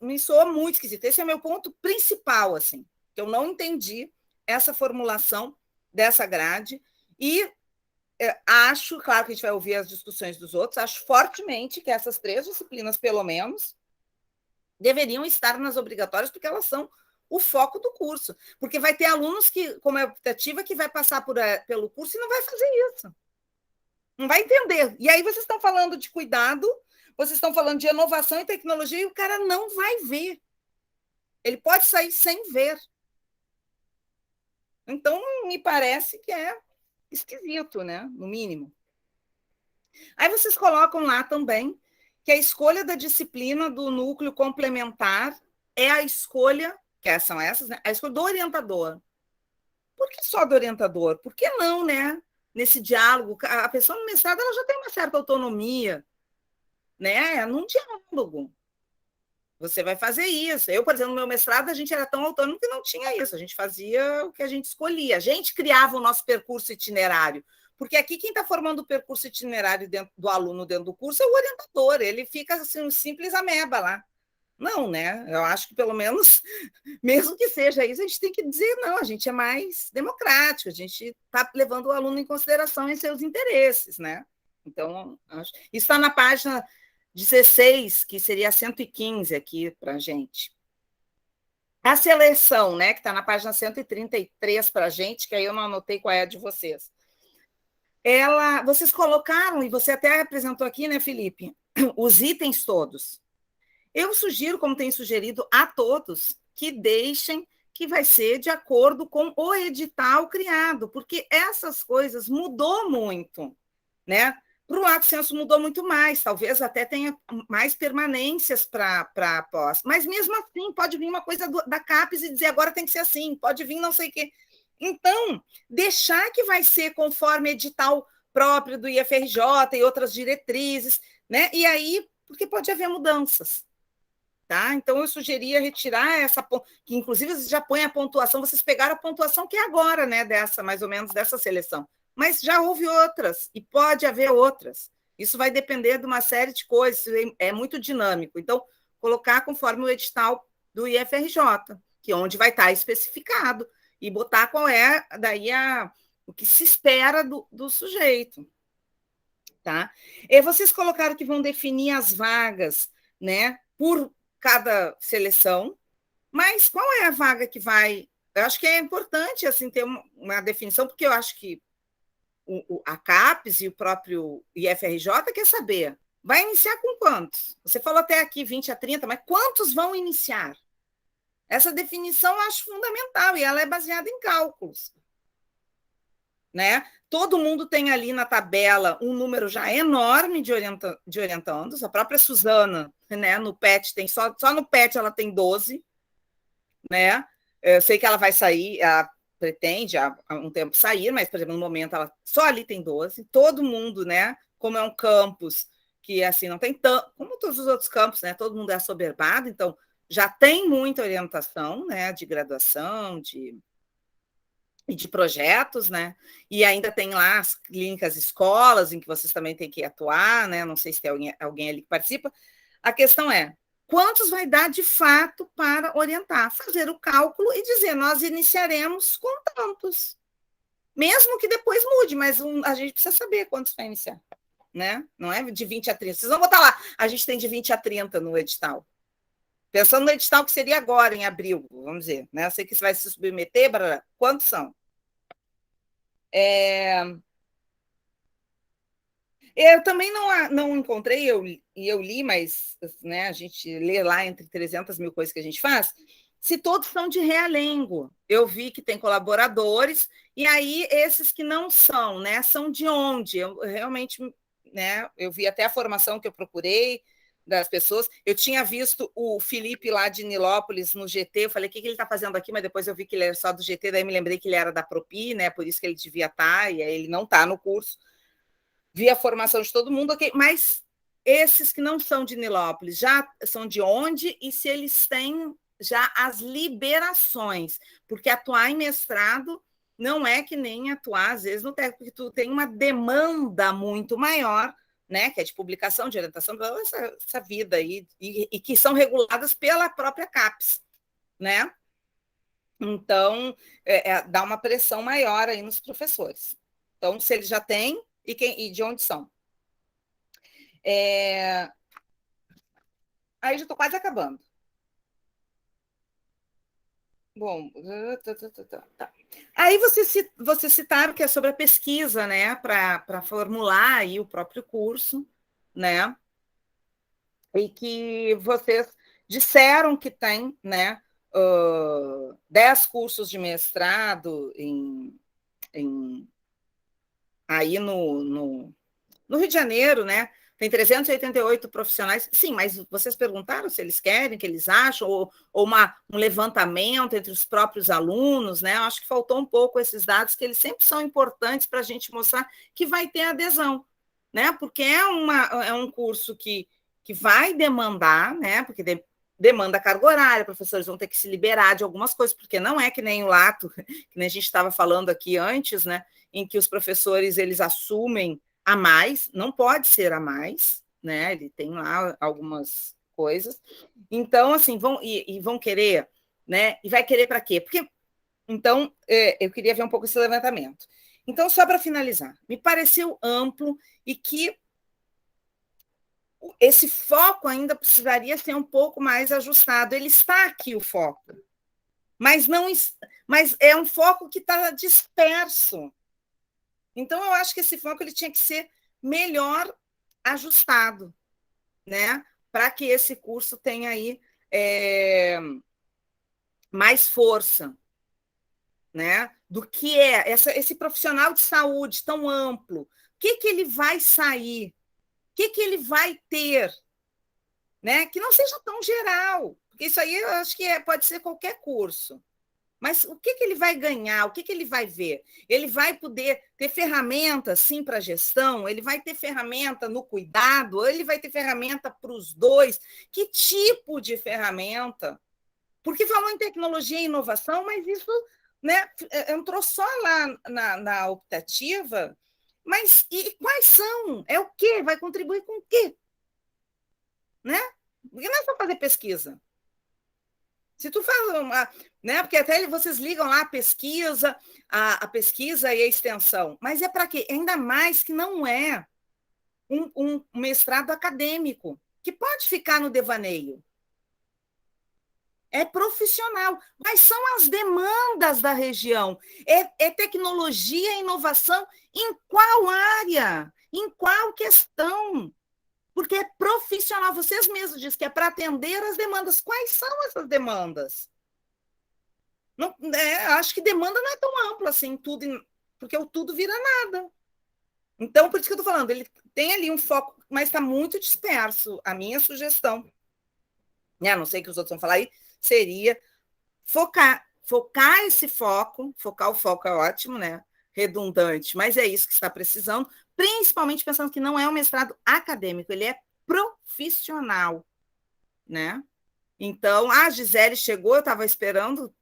Speaker 3: me soou muito esquisito. Esse é o meu ponto principal, assim, que eu não entendi essa formulação dessa grade, e acho, claro que a gente vai ouvir as discussões dos outros, acho fortemente que essas 3 disciplinas, pelo menos, deveriam estar nas obrigatórias, porque elas são o foco do curso. Porque vai ter alunos que, como é optativa, que vai passar pelo curso e não vai fazer isso. Não vai entender. E aí vocês estão falando de cuidado, vocês estão falando de inovação e tecnologia, e o cara não vai ver. Ele pode sair sem ver. Então, me parece que é esquisito, né? No mínimo. Aí vocês colocam lá também que a escolha da disciplina do núcleo complementar é a escolha, que são essas, né? A escolha do orientador. Por que só do orientador? Por que não, né? Nesse diálogo, a pessoa no mestrado ela já tem uma certa autonomia, né? Num diálogo. você vai fazer isso. Eu, por exemplo, no meu mestrado, a gente era tão autônomo que não tinha isso, a gente fazia o que a gente escolhia, a gente criava o nosso percurso itinerário, porque aqui quem está formando o percurso itinerário do aluno dentro do curso é o orientador, ele fica assim, um simples ameba lá. Não, né? Eu acho que pelo menos, mesmo que seja isso, a gente tem que dizer, não, a gente é mais democrático, a gente está levando o aluno em consideração em seus interesses, né? Então, isso está na página 16, que seria 115 aqui para a gente. A seleção, né, que está na página 133 para a gente, que aí eu não anotei qual é a de vocês. Vocês colocaram, e você até apresentou aqui, né, Felipe, os itens todos. Eu sugiro, como tem sugerido a todos, que deixem que vai ser de acordo com o edital criado, porque essas coisas mudou muito, né? Para o lato sensu mudou muito mais, talvez até tenha mais permanências para pós, mas mesmo assim pode vir uma coisa da CAPES e dizer agora tem que ser assim, pode vir não sei o quê. Então, deixar que vai ser conforme edital próprio do IFRJ e outras diretrizes, né? E aí, porque pode haver mudanças. Tá? Então, eu sugeria retirar essa, que inclusive já põe a pontuação, vocês pegaram a pontuação que é agora, né, mais ou menos dessa seleção, mas já houve outras, e pode haver outras. Isso vai depender de uma série de coisas, é muito dinâmico. Então, colocar conforme o edital do IFRJ, que é onde vai estar especificado, e botar qual é daí o que se espera do sujeito. Tá? E vocês colocaram que vão definir as vagas, né, por cada seleção, mas qual é a vaga que vai... Eu acho que é importante assim, ter uma definição, porque eu acho que a CAPES e o próprio IFRJ quer saber, vai iniciar com quantos? Você falou até aqui 20 a 30, mas quantos vão iniciar? Essa definição eu acho fundamental, e ela é baseada em cálculos. Né? Todo mundo tem ali na tabela um número já enorme de orientandos. A própria Suzana, né, no PET, tem só no PET ela tem 12. Né? Eu sei que ela vai sair, ela pretende há um tempo sair, mas, por exemplo, no momento ela só ali tem 12. Todo mundo, né, como é um campus que assim não tem tanto, como todos os outros campos, né, todo mundo é assoberbado, então já tem muita orientação, né, de graduação, de projetos, né? E ainda tem lá as clínicas escolas, em que vocês também têm que atuar, né? Não sei se tem alguém ali que participa. A questão é, quantos vai dar de fato para orientar? Fazer o cálculo e dizer, nós iniciaremos com tantos. Mesmo que depois mude, mas a gente precisa saber quantos vai iniciar, né? Não é de 20 a 30. Vocês vão botar lá, a gente tem de 20 a 30 no edital. Pensando no edital que seria agora, em abril, vamos dizer, né? Eu sei que você vai se submeter, quantos são? Eu também não encontrei, eu li, mas né, a gente lê lá entre 300 mil coisas que a gente faz, se todos são de Realengo. Eu vi que tem colaboradores, e aí esses que não são, né, são de onde? Eu realmente, né, eu vi até a formação que eu procurei, das pessoas. Eu tinha visto o Felipe lá de Nilópolis no GT, eu falei, o que ele está fazendo aqui? Mas depois eu vi que ele era só do GT, daí me lembrei que ele era da Propi, né? Por isso que ele devia estar, e aí ele não está no curso. Vi a formação de todo mundo, ok, mas esses que não são de Nilópolis já são de onde? E se eles têm já as liberações? Porque atuar em mestrado não é que nem atuar, às vezes, no técnico, porque tu tem uma demanda muito maior, né, que é de publicação, de orientação, essa vida aí, e que são reguladas pela própria CAPES, né? Então, dá uma pressão maior aí nos professores. Então, se eles já têm, e de onde são? Aí já estou quase acabando. Bom, tá. Aí vocês citaram que é sobre a pesquisa, né, para formular aí o próprio curso, né, e que vocês disseram que tem, né, 10 cursos de mestrado aí no Rio de Janeiro, né, tem 388 profissionais. Sim, mas vocês perguntaram se eles querem, que eles acham, ou um levantamento entre os próprios alunos, né? Eu acho que faltou um pouco esses dados, que eles sempre são importantes para a gente mostrar que vai ter adesão, né? Porque é um curso que vai demandar, né? Porque demanda carga horária, professores vão ter que se liberar de algumas coisas, porque não é que nem o Lato, que nem a gente estava falando aqui antes, né, em que os professores eles assumem a mais, não pode ser a mais, né, ele tem lá algumas coisas, então, assim, vão querer, né, e vai querer para quê? Porque, então, eu queria ver um pouco esse levantamento. Então, só para finalizar, me pareceu amplo e que esse foco ainda precisaria ser um pouco mais ajustado. Ele está aqui, o foco, mas é um foco que está disperso. Então, eu acho que esse foco ele tinha que ser melhor ajustado, né? Para que esse curso tenha aí mais força, né? Do que é esse profissional de saúde tão amplo. O que ele vai sair? O que ele vai ter? Né? Que não seja tão geral, porque isso aí eu acho que pode ser qualquer curso. Mas o que ele vai ganhar? O que ele vai ver? Ele vai poder ter ferramenta, sim, para a gestão? Ele vai ter ferramenta no cuidado? Ou ele vai ter ferramenta para os dois? Que tipo de ferramenta? Porque falou em tecnologia e inovação, mas isso, né, entrou só lá na optativa. Mas e quais são? É o quê? Vai contribuir com o quê? Né? Porque não é só fazer pesquisa. Se tu faz uma, né? Porque até vocês ligam lá a pesquisa e a extensão, mas é para quê? Ainda mais que não é um mestrado acadêmico, que pode ficar no devaneio. É profissional. Quais são as demandas da região? É tecnologia e inovação em qual área? Em qual questão? Porque é profissional. Vocês mesmos dizem que é para atender as demandas. Quais são essas demandas? Não, acho que demanda não é tão ampla assim, porque o tudo vira nada. Então, por isso que eu estou falando, ele tem ali um foco, mas está muito disperso. A minha sugestão, né, não sei o que os outros vão falar aí, seria focar esse foco, focar o foco é ótimo, né? Redundante, mas é isso que está precisando, principalmente pensando que não é um mestrado acadêmico, ele é profissional, né? Então, a Gisele chegou, eu estava esperando,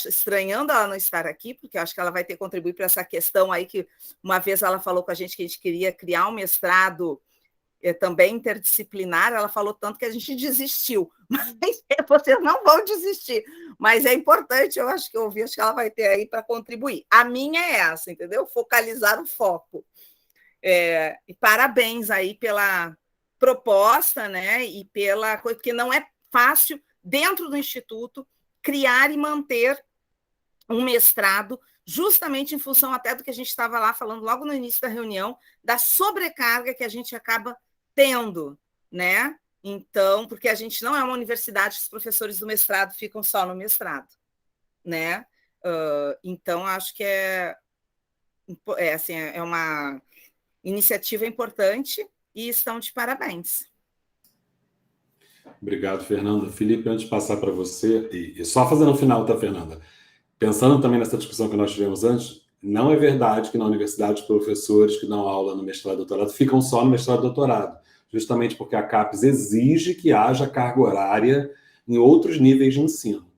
Speaker 3: estranhando ela não estar aqui, porque eu acho que ela vai ter que contribuir para essa questão aí, que uma vez ela falou com a gente que a gente queria criar um mestrado também interdisciplinar, ela falou tanto que a gente desistiu, mas vocês não vão desistir, mas é importante, eu acho que acho que ela vai ter aí para contribuir. A minha é essa, entendeu? Focalizar o foco. E parabéns aí pela proposta, né? E pela coisa, porque não é fácil, dentro do Instituto, criar e manter um mestrado, justamente em função até do que a gente estava lá falando logo no início da reunião, da sobrecarga que a gente acaba tendo, né? Então, porque a gente não é uma universidade que os professores do mestrado ficam só no mestrado, né? Então, acho que é uma iniciativa importante e estão de parabéns.
Speaker 1: Obrigado, Fernanda. Felipe, antes de passar para você, e só fazendo o final, tá, Fernanda? Pensando também nessa discussão que nós tivemos antes, não é verdade que na universidade os professores que dão aula no mestrado e doutorado ficam só no mestrado e doutorado, justamente porque a CAPES exige que haja carga horária em outros níveis de ensino.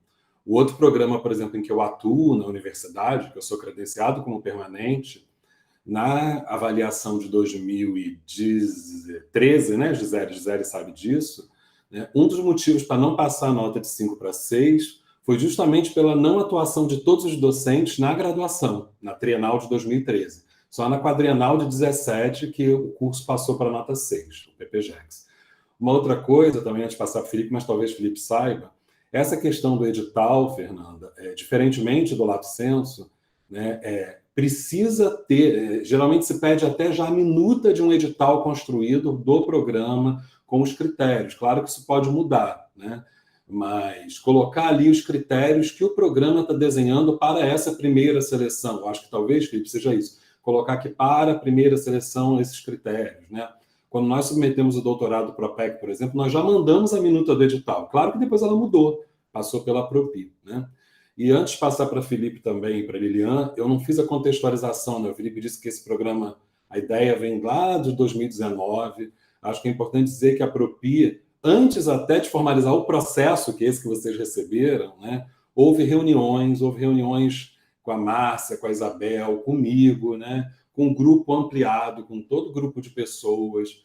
Speaker 1: O outro programa, por exemplo, em que eu atuo na universidade, que eu sou credenciado como permanente, na avaliação de 2013, né, Gisele sabe disso, né, um dos motivos para não passar a nota de 5 para 6 foi justamente pela não atuação de todos os docentes na graduação, na trienal de 2013. Só na quadrienal de 17 que o curso passou para a nota 6, o PPGEX. Uma outra coisa, também antes de passar para o Felipe, mas talvez o Felipe saiba, essa questão do edital, Fernanda, diferentemente do lato sensu, né, precisa ter, geralmente se pede até já a minuta de um edital construído do programa com os critérios. Claro que isso pode mudar, né? Mas colocar ali os critérios que o programa está desenhando para essa primeira seleção. Eu acho que talvez, Felipe, seja isso. Colocar aqui para a primeira seleção esses critérios, né? Quando nós submetemos o doutorado para a PEC, por exemplo, nós já mandamos a minuta do edital. Claro que depois ela mudou, passou pela Apropi, né? E antes de passar para Felipe também, para Lilian, eu não fiz a contextualização, né? O Felipe disse que esse programa, a ideia vem lá de 2019. Acho que é importante dizer que a Apropi antes até de formalizar o processo, que é esse que vocês receberam, né, houve reuniões com a Márcia, com a Isabel, comigo, né, com um grupo ampliado, com todo grupo de pessoas.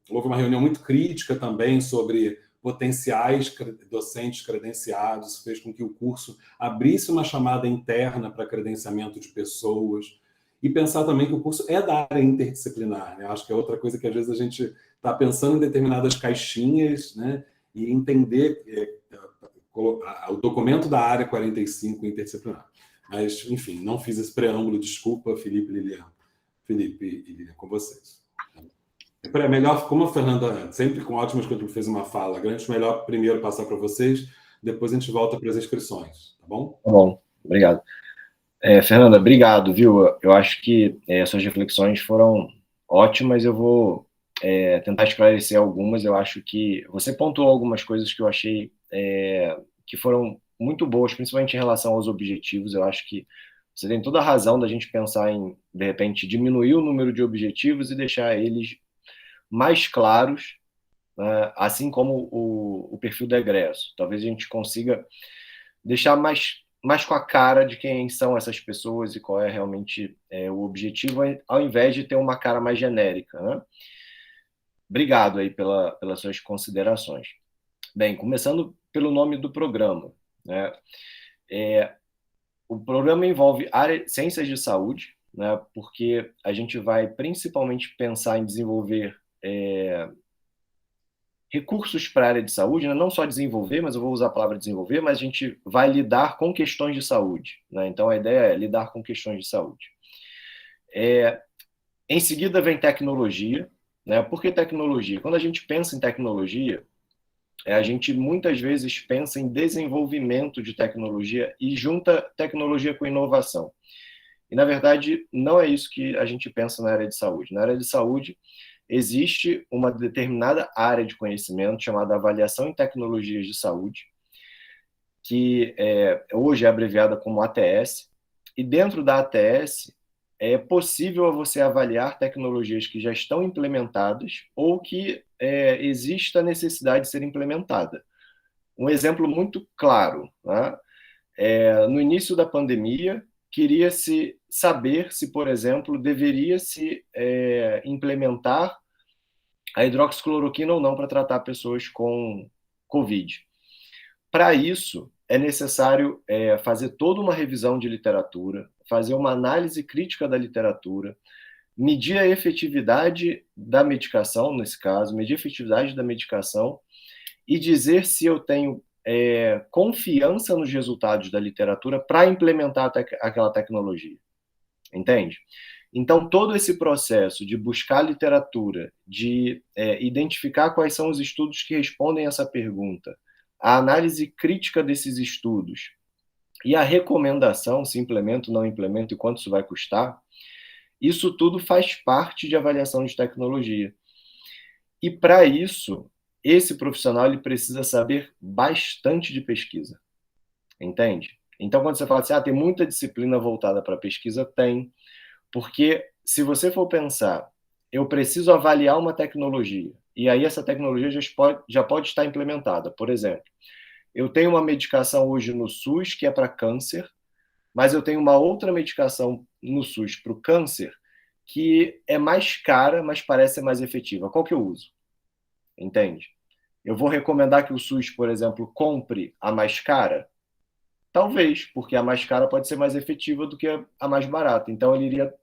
Speaker 1: Houve uma reunião muito crítica também sobre potenciais docentes credenciados, fez com que o curso abrisse uma chamada interna para credenciamento de pessoas, e pensar também que o curso é da área interdisciplinar, né? Acho que é outra coisa que às vezes a gente está pensando em determinadas caixinhas, né? E entender o documento da área 45 interdisciplinar. Mas, enfim, não fiz esse preâmbulo, desculpa, Felipe e Lilian, com vocês. É melhor, como a Fernanda, sempre com ótimas coisas, fez uma fala grande, melhor primeiro passar para vocês, depois a gente volta para as inscrições, tá bom?
Speaker 2: Tá bom, obrigado. Fernanda, obrigado, viu? Eu acho que suas reflexões foram ótimas, eu vou tentar esclarecer algumas. Eu acho que você pontuou algumas coisas que eu achei que foram muito boas, principalmente em relação aos objetivos. Eu acho que você tem toda a razão da gente pensar em, de repente, diminuir o número de objetivos e deixar eles mais claros, né? Assim como o perfil do egresso. Talvez a gente consiga deixar mais com a cara de quem são essas pessoas e qual é realmente o objetivo, ao invés de ter uma cara mais genérica, né? Obrigado aí pelas suas considerações. Bem, começando pelo nome do programa, né? O programa envolve ciências de saúde, né? Porque a gente vai principalmente pensar em desenvolver recursos para a área de saúde, né? Não só desenvolver, mas eu vou usar a palavra desenvolver, mas a gente vai lidar com questões de saúde, né? Então, a ideia é lidar com questões de saúde. Em seguida, vem tecnologia, né? Por que tecnologia? Quando a gente pensa em tecnologia, a gente muitas vezes pensa em desenvolvimento de tecnologia e junta tecnologia com inovação. E, na verdade, não é isso que a gente pensa na área de saúde. Na área de saúde, existe uma determinada área de conhecimento chamada avaliação em tecnologias de saúde, que hoje é abreviada como ATS, e dentro da ATS é possível você avaliar tecnologias que já estão implementadas ou que exista a necessidade de ser implementada. Um exemplo muito claro, né? No início da pandemia, queria-se saber se, por exemplo, deveria-se implementar a hidroxicloroquina ou não para tratar pessoas com Covid. Para isso, é necessário fazer toda uma revisão de literatura, fazer uma análise crítica da literatura, medir a efetividade da medicação, nesse caso, medir a efetividade da medicação e dizer se eu tenho confiança nos resultados da literatura para implementar aquela tecnologia. Entende? Então, todo esse processo de buscar literatura, de identificar quais são os estudos que respondem essa pergunta, a análise crítica desses estudos e a recomendação, se implemento, não implemento e quanto isso vai custar, isso tudo faz parte de avaliação de tecnologia. E, para isso, esse profissional ele precisa saber bastante de pesquisa. Entende? Então, quando você fala assim, tem muita disciplina voltada para pesquisa, tem. Porque, se você for pensar, eu preciso avaliar uma tecnologia, e aí essa tecnologia já pode estar implementada. Por exemplo, eu tenho uma medicação hoje no SUS que é para câncer, mas eu tenho uma outra medicação no SUS para o câncer que é mais cara, mas parece ser mais efetiva. Qual que eu uso? Entende? Eu vou recomendar que o SUS, por exemplo, compre a mais cara? Talvez, porque a mais cara pode ser mais efetiva do que a mais barata. Então, ele iria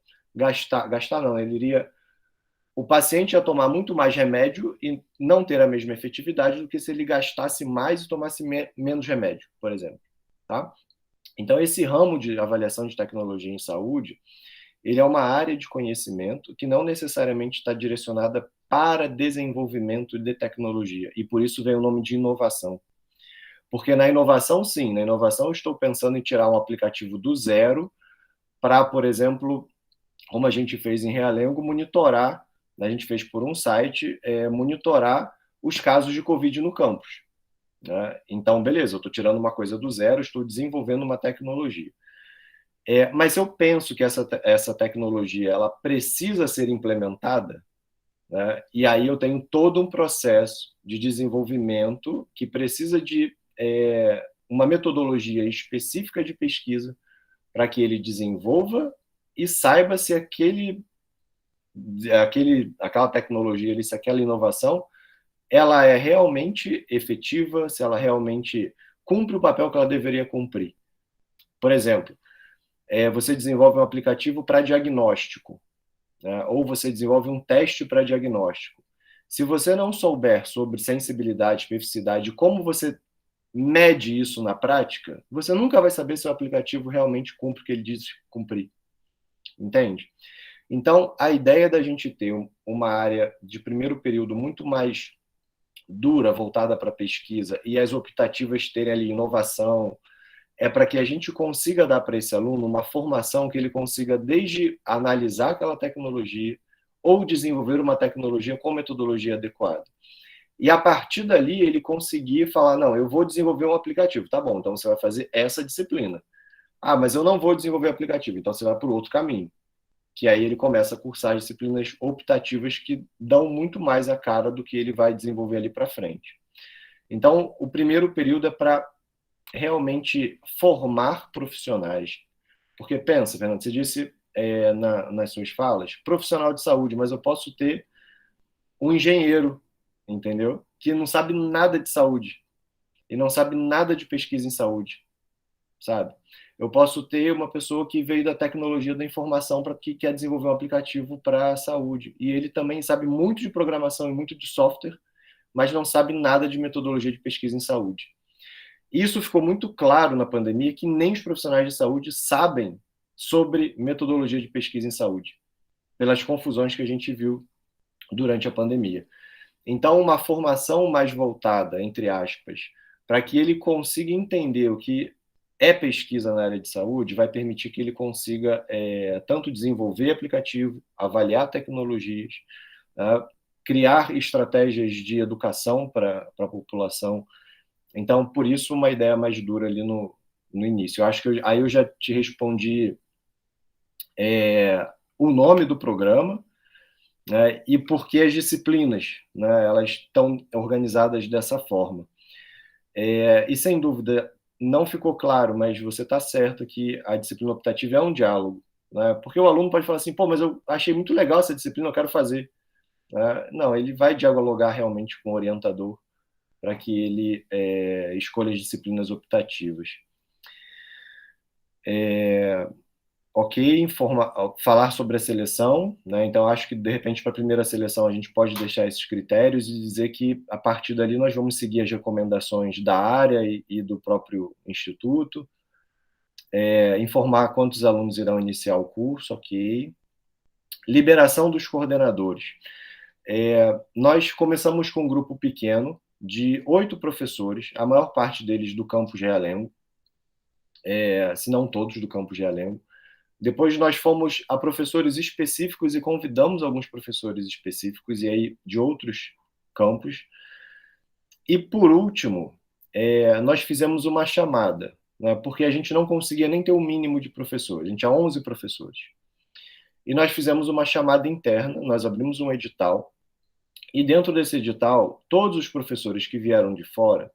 Speaker 2: o paciente ia tomar muito mais remédio e não ter a mesma efetividade do que se ele gastasse mais e tomasse menos remédio, por exemplo. Tá? Então, esse ramo de avaliação de tecnologia em saúde, ele é uma área de conhecimento que não necessariamente está direcionada para desenvolvimento de tecnologia, e por isso vem o nome de inovação. Porque na inovação, sim, na inovação eu estou pensando em tirar um aplicativo do zero para, por exemplo, como a gente fez em Realengo, monitorar, a gente fez por um site, monitorar os casos de Covid no campus. Né? Então, beleza, eu estou tirando uma coisa do zero, estou desenvolvendo uma tecnologia. Mas eu penso que essa tecnologia ela precisa ser implementada, né? E aí eu tenho todo um processo de desenvolvimento que precisa de uma metodologia específica de pesquisa para que ele desenvolva e saiba se aquela tecnologia, se aquela inovação, ela é realmente efetiva, se ela realmente cumpre o papel que ela deveria cumprir. Por exemplo, você desenvolve um aplicativo para diagnóstico, né? Ou você desenvolve um teste para diagnóstico. Se você não souber sobre sensibilidade, especificidade, como você mede isso na prática, você nunca vai saber se o aplicativo realmente cumpre o que ele diz cumprir. Entende? Então, a ideia da gente ter uma área de primeiro período muito mais dura, voltada para pesquisa, e as optativas terem ali inovação, é para que a gente consiga dar para esse aluno uma formação que ele consiga desde analisar aquela tecnologia ou desenvolver uma tecnologia com metodologia adequada. E a partir dali ele conseguir falar, não, eu vou desenvolver um aplicativo. Tá bom, então você vai fazer essa disciplina. Ah, mas eu não vou desenvolver aplicativo, então você vai por outro caminho. Que aí ele começa a cursar disciplinas optativas que dão muito mais a cara do que ele vai desenvolver ali para frente. Então, o primeiro período é para realmente formar profissionais. Porque pensa, Fernando, você disse nas suas falas, profissional de saúde, mas eu posso ter um engenheiro, entendeu? Que não sabe nada de saúde e não sabe nada de pesquisa em saúde, sabe? Eu posso ter uma pessoa que veio da tecnologia da informação para que quer desenvolver um aplicativo para a saúde e ele também sabe muito de programação e muito de software, mas não sabe nada de metodologia de pesquisa em saúde. Isso ficou muito claro na pandemia, que nem os profissionais de saúde sabem sobre metodologia de pesquisa em saúde, pelas confusões que a gente viu durante a pandemia. Então, uma formação mais voltada, entre aspas, para que ele consiga entender o que é pesquisa na área de saúde, vai permitir que ele consiga tanto desenvolver aplicativo, avaliar tecnologias, criar estratégias de educação para a população. Então, por isso, uma ideia mais dura ali no início. Eu acho que aí eu já te respondi o nome do programa, né, e por que as disciplinas, né, elas estão organizadas dessa forma. E, sem dúvida, não ficou claro, mas você está certo que a disciplina optativa é um diálogo. Né, porque o aluno pode falar assim, pô, mas eu achei muito legal essa disciplina, eu quero fazer. Né? Não, ele vai dialogar realmente com o orientador para que ele escolha as disciplinas optativas. Ok, falar sobre a seleção, né? Então acho que de repente para a primeira seleção a gente pode deixar esses critérios e dizer que a partir dali nós vamos seguir as recomendações da área e do próprio instituto, informar quantos alunos irão iniciar o curso, ok. Liberação dos coordenadores. Nós começamos com um grupo pequeno de 8 professores, a maior parte deles do campus Realengo, se não todos do campus Realengo. Depois nós fomos a professores específicos e convidamos alguns professores específicos e aí de outros campos. E por último, nós fizemos uma chamada, né, porque a gente não conseguia nem ter o mínimo de professores, a gente tinha 11 professores. E nós fizemos uma chamada interna, nós abrimos um edital, e dentro desse edital, todos os professores que vieram de fora,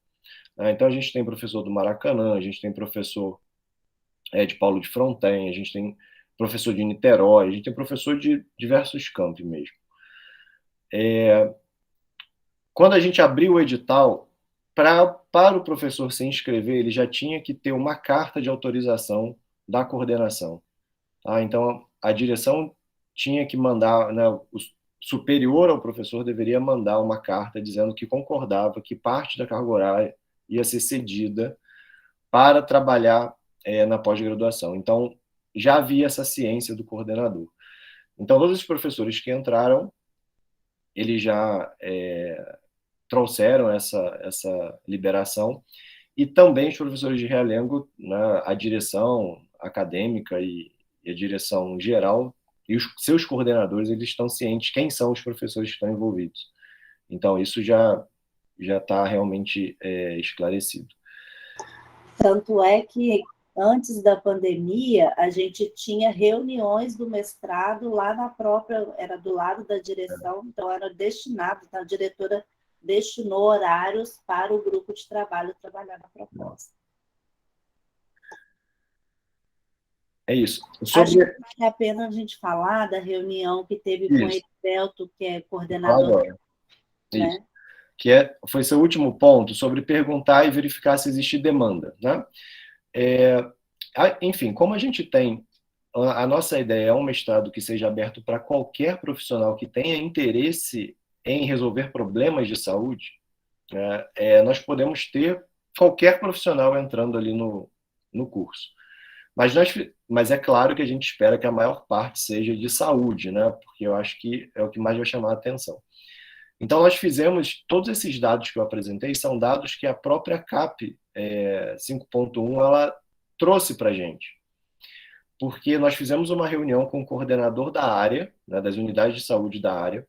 Speaker 2: né, então a gente tem professor do Maracanã, a gente tem professor de Paulo de Fronten, a gente tem professor de Niterói, a gente tem professor de diversos campos mesmo. Quando a gente abriu o edital, para o professor se inscrever, ele já tinha que ter uma carta de autorização da coordenação. Tá? Então, a direção tinha que mandar, né, o superior ao professor deveria mandar uma carta dizendo que concordava que parte da carga horária ia ser cedida para trabalhar na pós-graduação. Então, já havia essa ciência do coordenador. Então, todos os professores que entraram, eles já trouxeram essa liberação, e também os professores de Realengo, né, a direção acadêmica e a direção geral, e os seus coordenadores, eles estão cientes quem são os professores que estão envolvidos. Então, isso já está realmente esclarecido.
Speaker 4: Tanto é que antes da pandemia, a gente tinha reuniões do mestrado lá na própria, era do lado da direção, então era destinado, então a diretora destinou horários para o grupo de trabalho trabalhar na proposta.
Speaker 2: É isso.
Speaker 4: Acho que vale a pena a gente falar da reunião que teve com o Erivelto, que é coordenador,
Speaker 2: agora.
Speaker 4: né?
Speaker 2: Isso. Que foi seu último ponto, sobre perguntar e verificar se existe demanda, né? Enfim, como a gente tem, a nossa ideia é um mestrado que seja aberto para qualquer profissional que tenha interesse em resolver problemas de saúde, né? Nós podemos ter qualquer profissional entrando ali no curso. Mas é claro que a gente espera que a maior parte seja de saúde, né? Porque eu acho que é o que mais vai chamar a atenção. Então, nós fizemos, todos esses dados que eu apresentei são dados que a própria CAP 5.1 ela trouxe para a gente. Porque nós fizemos uma reunião com o coordenador da área, né, das unidades de saúde da área,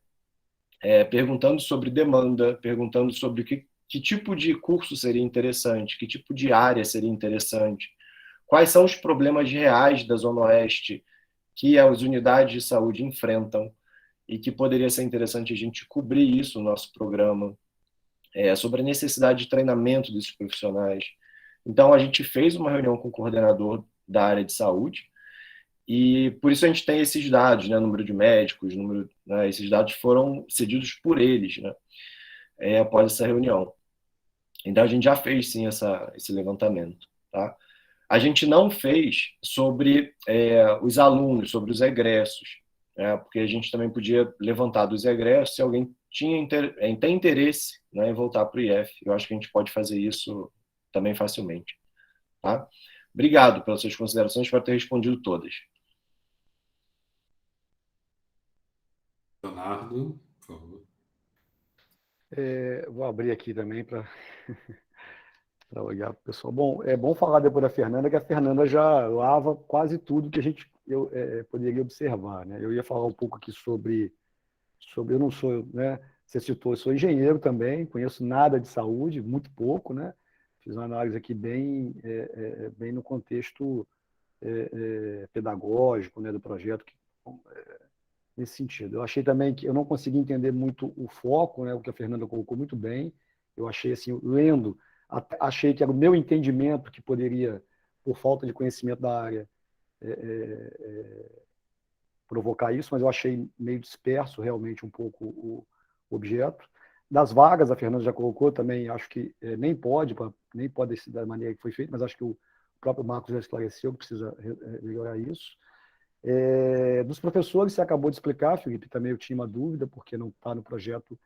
Speaker 2: perguntando sobre demanda, perguntando sobre que tipo de curso seria interessante, que tipo de área seria interessante, quais são os problemas reais da Zona Oeste que as unidades de saúde enfrentam e que poderia ser interessante a gente cobrir isso no nosso programa, sobre a necessidade de treinamento desses profissionais. Então, a gente fez uma reunião com o coordenador da área de saúde e por isso a gente tem esses dados, né, número de médicos, né, esses dados foram cedidos por eles, né, após essa reunião. Então, a gente já fez, sim, esse levantamento, tá? A gente não fez sobre os alunos, sobre os egressos, porque a gente também podia levantar dos egressos se alguém tem interesse, né, em voltar para o IF. Eu acho que a gente pode fazer isso também facilmente. Tá? Obrigado pelas suas considerações, espero ter respondido todas.
Speaker 1: Leonardo, por favor.
Speaker 5: Vou abrir aqui também para olhar para o pessoal. Bom, é bom falar depois da Fernanda, que a Fernanda já lava quase tudo que eu poderia observar, né? Eu ia falar um pouco aqui sobre eu não sou, né? Você citou, eu sou engenheiro também, conheço nada de saúde, muito pouco, né? Fiz uma análise aqui bem no contexto pedagógico, né, do projeto, nesse sentido. Eu achei também que eu não consegui entender muito o foco, né, o que a Fernanda colocou muito bem. Eu achei, assim, lendo, achei que era o meu entendimento que poderia, por falta de conhecimento da área, provocar isso, mas eu achei meio disperso realmente um pouco o objeto. Das vagas, a Fernanda já colocou também, acho que nem pode ser da maneira que foi feito, mas acho que o próprio Marcos já esclareceu que precisa melhorar isso. Dos professores, você acabou de explicar, Felipe, também eu tinha uma dúvida, porque não está no projeto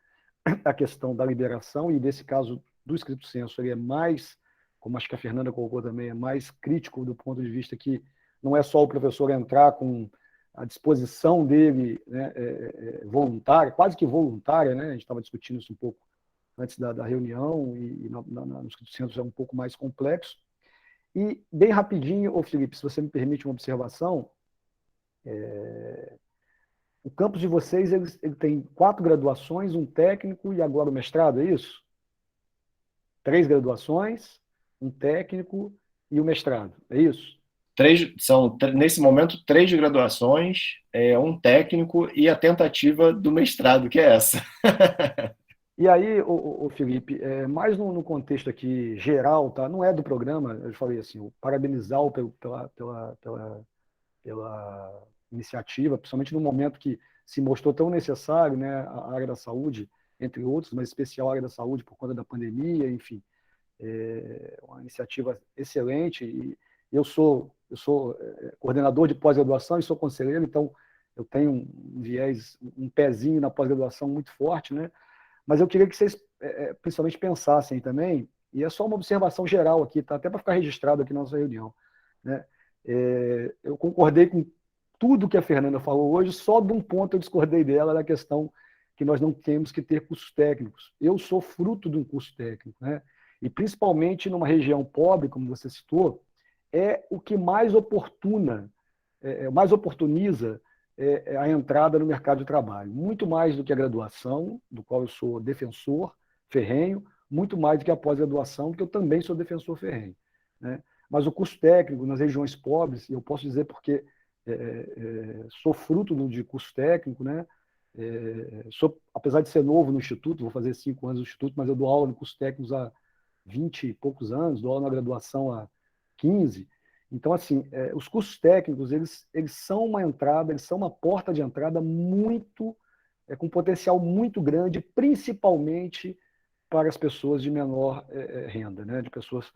Speaker 5: a questão da liberação, e nesse caso do estrito sensu, ele é mais, como acho que a Fernanda colocou também, é mais crítico do ponto de vista que não é só o professor entrar com a disposição dele, né, voluntária, quase que voluntária, né? A gente estava discutindo isso um pouco antes da reunião, e no estrito sensu é um pouco mais complexo. E, bem rapidinho, Felipe, se você me permite uma observação, o campus de vocês ele tem 4 graduações, um técnico e agora o mestrado, é isso? 3 graduações, um técnico e o mestrado, é isso?
Speaker 2: São, nesse momento, 3 graduações, um técnico e a tentativa do mestrado, que é essa.
Speaker 5: E aí, o Felipe, mais no contexto aqui geral, tá? Não é do programa, eu falei assim, parabenizá-lo pela iniciativa, principalmente no momento que se mostrou tão necessário, né, a área da saúde, entre outros, mas especial a área da saúde por conta da pandemia, enfim, uma iniciativa excelente. E eu sou coordenador de pós-graduação e sou conselheiro, então eu tenho um viés, um pezinho na pós-graduação muito forte, né? Mas eu queria que vocês principalmente pensassem também, e é só uma observação geral aqui, tá? Até para ficar registrado aqui na nossa reunião, né? Eu concordei com tudo que a Fernanda falou hoje, só de um ponto eu discordei dela, da questão que nós não temos que ter cursos técnicos. Eu sou fruto de um curso técnico, né? E principalmente numa região pobre, como você citou, é o que mais mais oportuniza a entrada no mercado de trabalho. Muito mais do que a graduação, do qual eu sou defensor ferrenho, muito mais do que a pós-graduação, que eu também sou defensor ferrenho, né? mas o curso técnico nas regiões pobres, e eu posso dizer porque sou fruto de curso técnico, né? Apesar de ser novo no Instituto, vou fazer 5 anos no Instituto, mas eu dou aula no curso técnico há 20 e poucos anos, dou aula na graduação há 15. Então, assim, os cursos técnicos, eles são uma entrada, eles são uma porta de entrada com potencial muito grande, principalmente para as pessoas de menor renda, né? De pessoas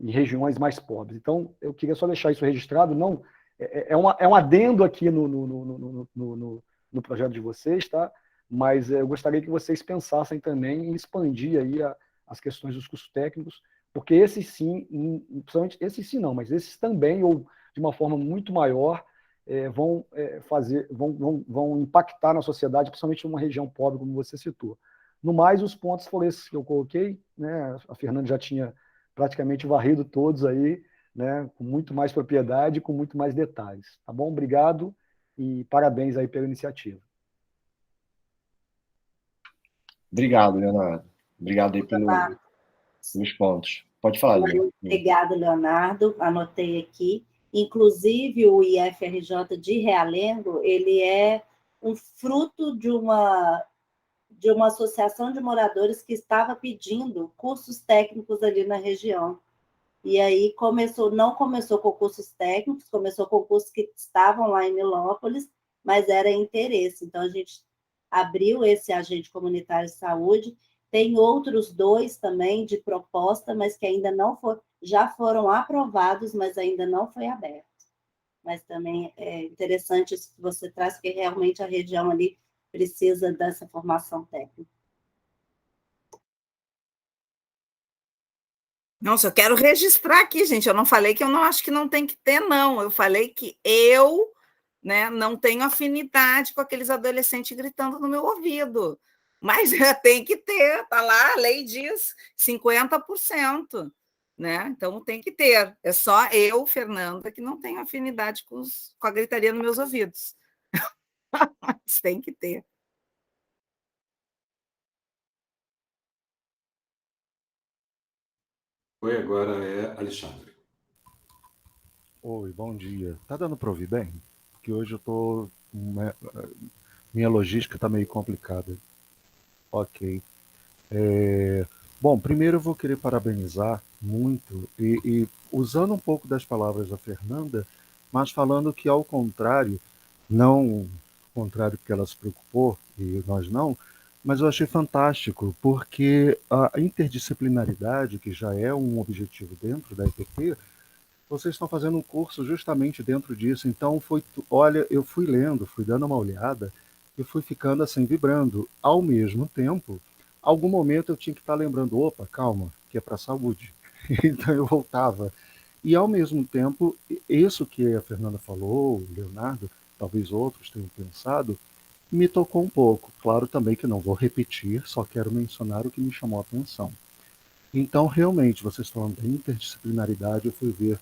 Speaker 5: em regiões mais pobres. Então, eu queria só deixar isso registrado, não é um adendo aqui no projeto de vocês, tá? Mas eu gostaria que vocês pensassem também em expandir aí as questões dos cursos técnicos, porque esses sim, principalmente esses sim não, mas esses também, ou de uma forma muito maior, vão impactar na sociedade, principalmente numa região pobre, como você citou. No mais, os pontos foram esses que eu coloquei, né? A Fernanda já tinha praticamente varrido todos aí, né? Com muito mais propriedade, com muito mais detalhes. Tá bom? Obrigado e parabéns aí pela iniciativa.
Speaker 2: Obrigado, Leonardo. Obrigado aí pelos pontos. Pode falar, Leonardo.
Speaker 4: Obrigado, Leonardo. Anotei aqui. Inclusive, o IFRJ de Realengo, ele é um fruto de uma associação de moradores que estava pedindo cursos técnicos ali na região. E aí não começou com cursos técnicos, começou com cursos que estavam lá em Nilópolis, mas era interesse. Então, a gente abriu esse agente comunitário de saúde. Tem outros 2 também de proposta, mas que ainda não foram, já foram aprovados, mas ainda não foi aberto. Mas também é interessante isso que você traz, porque realmente a região ali precisa dessa formação técnica.
Speaker 3: Nossa, eu quero registrar aqui, gente. Eu não falei que eu não acho que não tem que ter, não. Eu falei que eu, né, não tenho afinidade com aqueles adolescentes gritando no meu ouvido. Mas tem que ter, tá lá, a lei diz 50%, né? Então tem que ter. É só eu, Fernanda, que não tenho afinidade com a gritaria nos meus ouvidos. Mas tem que ter.
Speaker 1: Oi, agora é Alexandre.
Speaker 6: Oi, bom dia. Tá dando para ouvir bem? Porque hoje eu tô. Minha logística tá meio complicada. Ok. Bom, primeiro eu vou querer parabenizar muito e usando um pouco das palavras da Fernanda, mas falando que ao contrário, não ao contrário que ela se preocupou e nós não, mas eu achei fantástico, porque a interdisciplinaridade, que já é um objetivo dentro da EPP, vocês estão fazendo um curso justamente dentro disso. Então, olha, eu fui lendo, fui dando uma olhada e fui ficando assim, vibrando. Ao mesmo tempo, algum momento eu tinha que estar lembrando, opa, calma, que é para a saúde. Então eu voltava. E ao mesmo tempo, isso que a Fernanda falou, o Leonardo, talvez outros tenham pensado, me tocou um pouco. Claro também que não vou repetir, só quero mencionar o que me chamou a atenção. Então, realmente, vocês falando da interdisciplinaridade, eu fui ver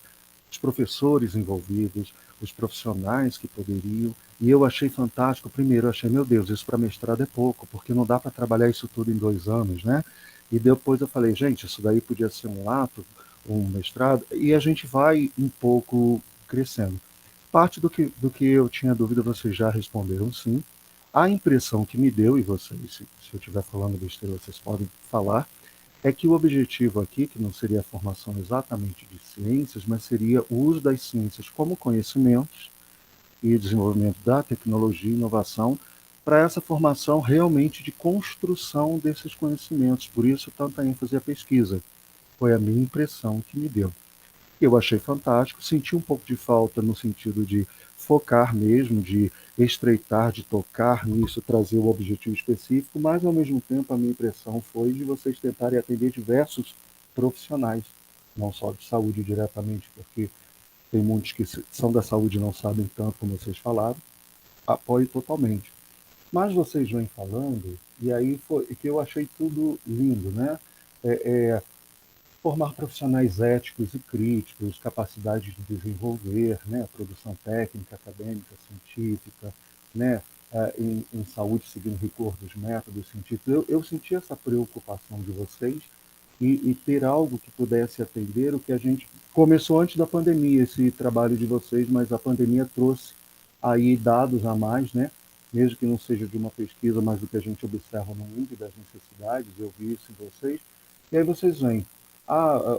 Speaker 6: os professores envolvidos, os profissionais que poderiam, e eu achei fantástico. Primeiro, eu achei, meu Deus, isso para mestrado é pouco, porque não dá para trabalhar isso tudo em 2 anos, né? E depois eu falei, gente, isso daí podia ser um lato, um mestrado, e a gente vai um pouco crescendo. Parte do que eu tinha dúvida, vocês já responderam sim. A impressão que me deu, e vocês, se eu estiver falando besteira, vocês podem falar, é que o objetivo aqui, que não seria a formação exatamente de ciências, mas seria o uso das ciências como conhecimentos e desenvolvimento da tecnologia e inovação para essa formação realmente de construção desses conhecimentos. Por isso, tanta ênfase à pesquisa. Foi a minha impressão que me deu. Eu achei fantástico, senti um pouco de falta no sentido de focar mesmo, de estreitar, de tocar nisso, trazer o objetivo específico, mas ao mesmo tempo a minha impressão foi de vocês tentarem atender diversos profissionais, não só de saúde diretamente, porque tem muitos que são da saúde e não sabem tanto como vocês falaram, apoio totalmente. Mas vocês vêm falando, e aí foi que eu achei tudo lindo, né? Formar profissionais éticos e críticos, capacidade de desenvolver, né, produção técnica, acadêmica, científica, né, em saúde seguindo rigor dos métodos científicos. Eu senti essa preocupação de vocês e ter algo que pudesse atender o que a gente começou antes da pandemia, esse trabalho de vocês, mas a pandemia trouxe aí dados a mais, né? Mesmo que não seja de uma pesquisa, mas do que a gente observa no mundo das necessidades, eu vi isso em vocês, e aí vocês veem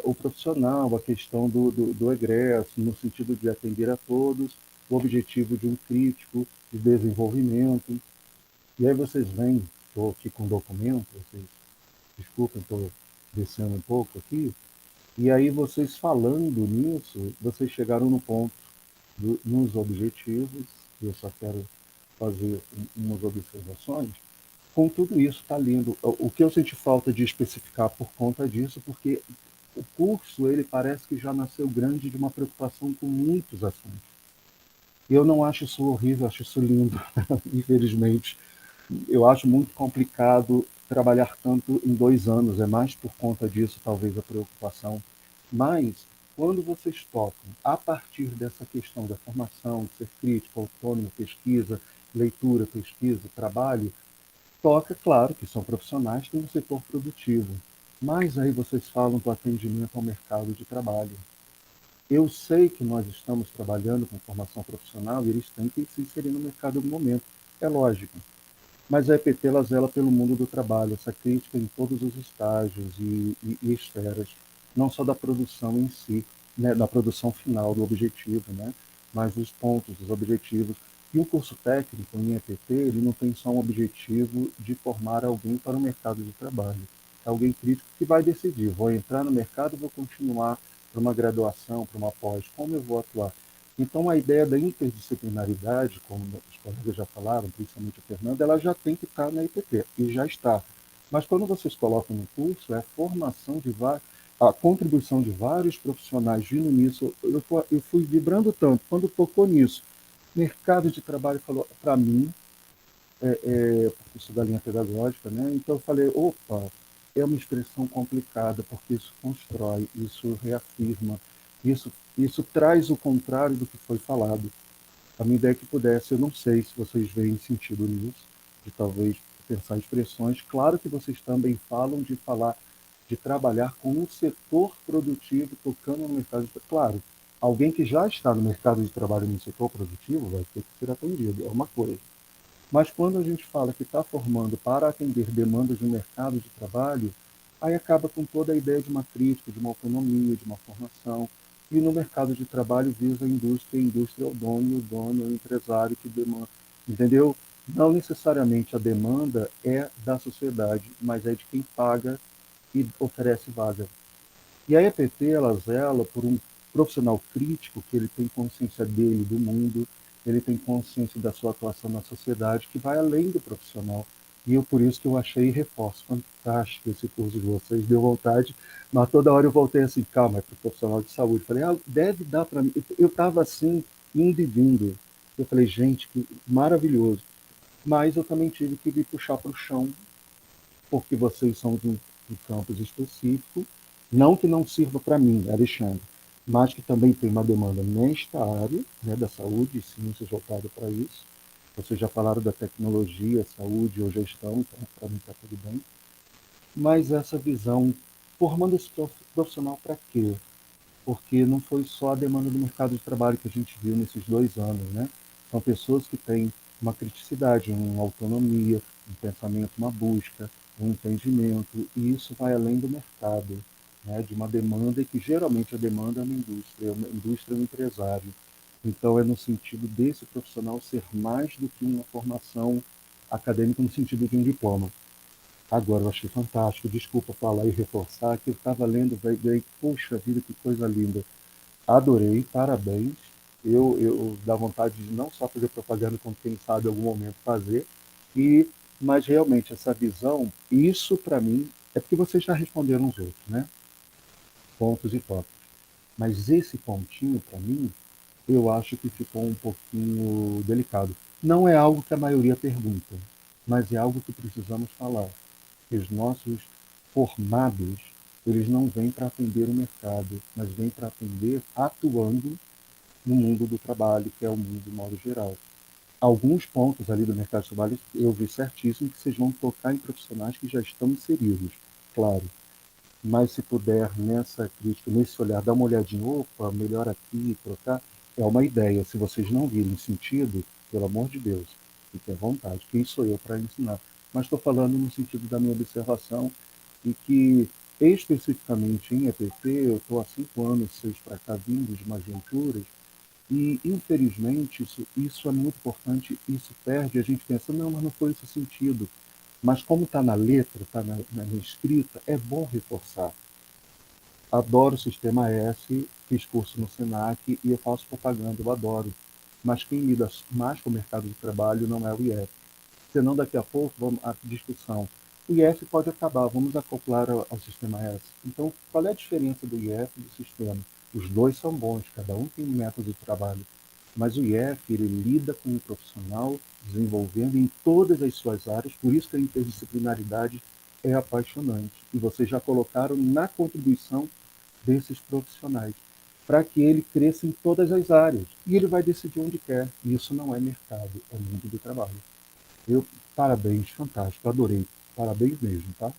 Speaker 6: o profissional, a questão do egresso, no sentido de atender a todos, o objetivo de um crítico de desenvolvimento, e aí vocês veem, estou aqui com o documento, vocês desculpem, estou descendo um pouco aqui, e aí vocês falando nisso, vocês chegaram no ponto nos objetivos, e eu só quero fazer umas observações. Com tudo isso, está lindo. O que eu senti falta de especificar por conta disso, porque o curso, ele parece que já nasceu grande de uma preocupação com muitos assuntos. Eu não acho isso horrível, acho isso lindo, infelizmente. Eu acho muito complicado trabalhar tanto em 2 anos, é mais por conta disso, talvez, a preocupação. Mas, quando vocês tocam, a partir dessa questão da formação, de ser crítico, autônomo, pesquisa, leitura, pesquisa, trabalho, toca, claro, que são profissionais que no setor produtivo. Mas aí vocês falam do atendimento ao mercado de trabalho. Eu sei que nós estamos trabalhando com formação profissional e eles têm que se inserir no mercado em algum momento. É lógico. Mas a EPT ela zela pelo mundo do trabalho, essa crítica em todos os estágios e esferas, não só da produção em si, né, da produção final, do objetivo, né, mas dos pontos, dos objetivos. E o curso técnico em EPT, ele não tem só um objetivo de formar alguém para o mercado de trabalho. É alguém crítico que vai decidir, vou entrar no mercado, vou continuar para uma graduação, para uma pós, como eu vou atuar? Então, a ideia da interdisciplinaridade, como os colegas já falaram, principalmente o Fernando, ela já tem que estar na IPT, e já está. Mas quando vocês colocam no curso, é a formação de a contribuição de vários profissionais vindo nisso. Eu fui vibrando tanto, quando tocou nisso, mercado de trabalho falou para mim, porque isso da linha pedagógica, né? Então eu falei, opa, é uma expressão complicada, porque isso constrói, isso reafirma, isso traz o contrário do que foi falado. A minha ideia é que pudesse, eu não sei se vocês veem sentido nisso, de talvez pensar em expressões. Claro que vocês também falam de falar, de trabalhar com um setor produtivo tocando no mercado de trabalho. Claro, alguém que já está no mercado de trabalho no setor produtivo vai ter que ser atendido, é uma coisa. Mas quando a gente fala que está formando para atender demandas do mercado de trabalho, aí acaba com toda a ideia de uma crítica, de uma autonomia, de uma formação. E no mercado de trabalho visa a indústria é o dono, e o dono é o empresário que demanda. Entendeu? Não necessariamente a demanda é da sociedade, mas é de quem paga e oferece vaga. E a EPT, ela zela por um profissional crítico, que ele tem consciência dele, do mundo, ele tem consciência da sua atuação na sociedade, que vai além do profissional. E por isso que eu achei, e reforço, fantástico esse curso de vocês, deu vontade, mas toda hora eu voltei assim, calma, é para o profissional de saúde. Falei, deve dar para mim. Eu estava assim, indo e vindo. Eu falei, gente, que maravilhoso. Mas eu também tive que me puxar para o chão, porque vocês são de um campus específico, não que não sirva para mim, Alexandre, mas que também tem uma demanda nesta área, né, da saúde e ciências voltada para isso. Vocês já falaram da tecnologia, saúde ou gestão, então para mim está tudo bem. Mas essa visão, formando esse profissional para quê? Porque não foi só a demanda do mercado de trabalho que a gente viu nesses 2 anos, né? São pessoas que têm uma criticidade, uma autonomia, um pensamento, uma busca, um entendimento, e isso vai além do mercado, né? De uma demanda que geralmente a demanda é uma indústria é um empresário. Então é no sentido desse profissional ser mais do que uma formação acadêmica no sentido de um diploma. Agora, eu achei fantástico, desculpa falar e reforçar, que eu estava lendo, veio, poxa vida, que coisa linda. Adorei, parabéns. Eu dá vontade de não só fazer propaganda, como quem sabe em algum momento fazer, mas realmente essa visão, isso para mim, é porque vocês já responderam os outros, né? Pontos e tópicos. Mas esse pontinho, para mim, eu acho que ficou um pouquinho delicado. Não é algo que a maioria pergunta, mas é algo que precisamos falar. Os nossos formados, eles não vêm para atender o mercado, mas vêm para atender atuando no mundo do trabalho, que é o mundo de modo geral. Alguns pontos ali do mercado de trabalho eu vi certíssimo que vocês vão tocar em profissionais que já estão inseridos, claro. mas se puder, nessa crítica, nesse olhar, dar uma olhadinha, opa, melhor aqui, trocar, é uma ideia. Se vocês não virem sentido, pelo amor de Deus, fiquem à vontade. Quem sou eu para ensinar? Mas estou falando no sentido da minha observação e que, especificamente em EPP, eu estou há 5 anos, 6 para cá, vindo de umas aventuras, e, infelizmente, isso é muito importante, isso perde, a gente pensa, não, mas não foi esse o sentido. Mas como está na letra, está na escrita, é bom reforçar. Adoro o Sistema S, fiz curso no SENAC e eu faço propaganda, eu adoro. Mas quem lida mais com o mercado de trabalho não é o IF. Senão, daqui a pouco, vamos à discussão. O IF pode acabar, vamos acoplar ao Sistema S. Então, qual é a diferença do IF e do sistema? Os dois são bons, cada um tem um método de trabalho. Mas o IF, ele lida com o profissional, desenvolvendo em todas as suas áreas, por isso que a interdisciplinaridade é apaixonante. E vocês já colocaram na contribuição desses profissionais, para que ele cresça em todas as áreas. E ele vai decidir onde quer. E isso não é mercado, é mundo do trabalho. Parabéns, fantástico, adorei. Parabéns mesmo, tá?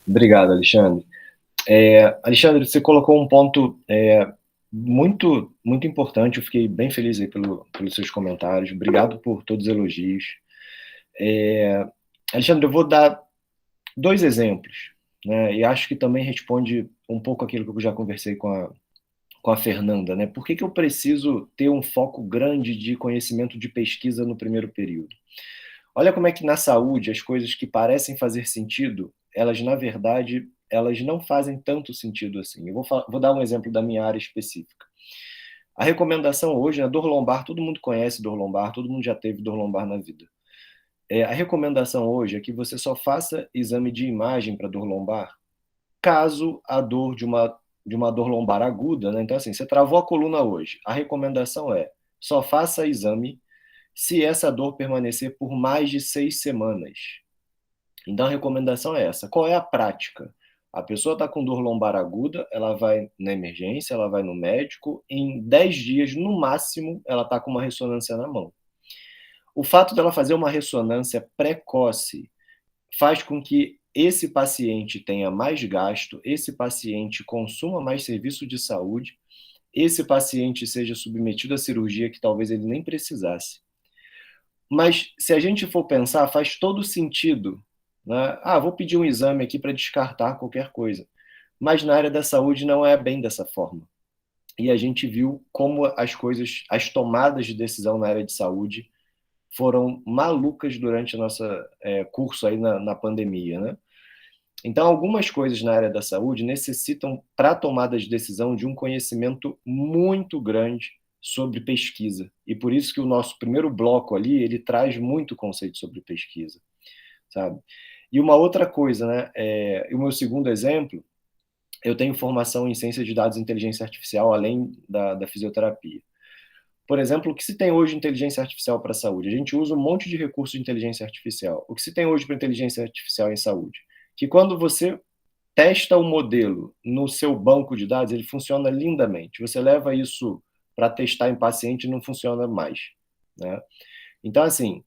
Speaker 2: Obrigado, Alexandre. Alexandre, você colocou um ponto muito, muito importante. Eu fiquei bem feliz aí pelos seus comentários. Obrigado por todos os elogios. Alexandre, eu vou dar 2 exemplos, né? E acho que também responde um pouco aquilo que eu já conversei com a Fernanda, né? Por que eu preciso ter um foco grande de conhecimento de pesquisa no primeiro período? Olha como é que na saúde as coisas que parecem fazer sentido, elas na verdade, elas não fazem tanto sentido assim. Eu vou dar um exemplo da minha área específica. A recomendação hoje, né, dor lombar, todo mundo conhece dor lombar, todo mundo já teve dor lombar na vida. A recomendação hoje é que você só faça exame de imagem para dor lombar caso a dor de uma dor lombar aguda, né? Então, assim, você travou a coluna hoje. A recomendação é só faça exame se essa dor permanecer por mais de 6 semanas. Então, a recomendação é essa. Qual é a prática? A pessoa está com dor lombar aguda, ela vai na emergência, ela vai no médico, em 10 dias, no máximo, ela está com uma ressonância na mão. O fato dela fazer uma ressonância precoce faz com que esse paciente tenha mais gasto, esse paciente consuma mais serviço de saúde, esse paciente seja submetido à cirurgia que talvez ele nem precisasse. Mas se a gente for pensar, faz todo sentido, né? Vou pedir um exame aqui para descartar qualquer coisa. Mas na área da saúde não é bem dessa forma. E a gente viu como as tomadas de decisão na área de saúde foram malucas durante o nosso curso aí na pandemia, né? Então, algumas coisas na área da saúde necessitam, para a tomada de decisão, de um conhecimento muito grande sobre pesquisa. E por isso que o nosso primeiro bloco ali, ele traz muito conceito sobre pesquisa, sabe? E uma outra coisa, né? O meu segundo exemplo, eu tenho formação em ciência de dados e inteligência artificial, além da fisioterapia. Por exemplo, o que se tem hoje de inteligência artificial para a saúde? A gente usa um monte de recursos de inteligência artificial. O que se tem hoje para inteligência artificial em saúde? Que quando você testa o modelo no seu banco de dados, ele funciona lindamente. Você leva isso para testar em paciente e não funciona mais, né? Então, assim,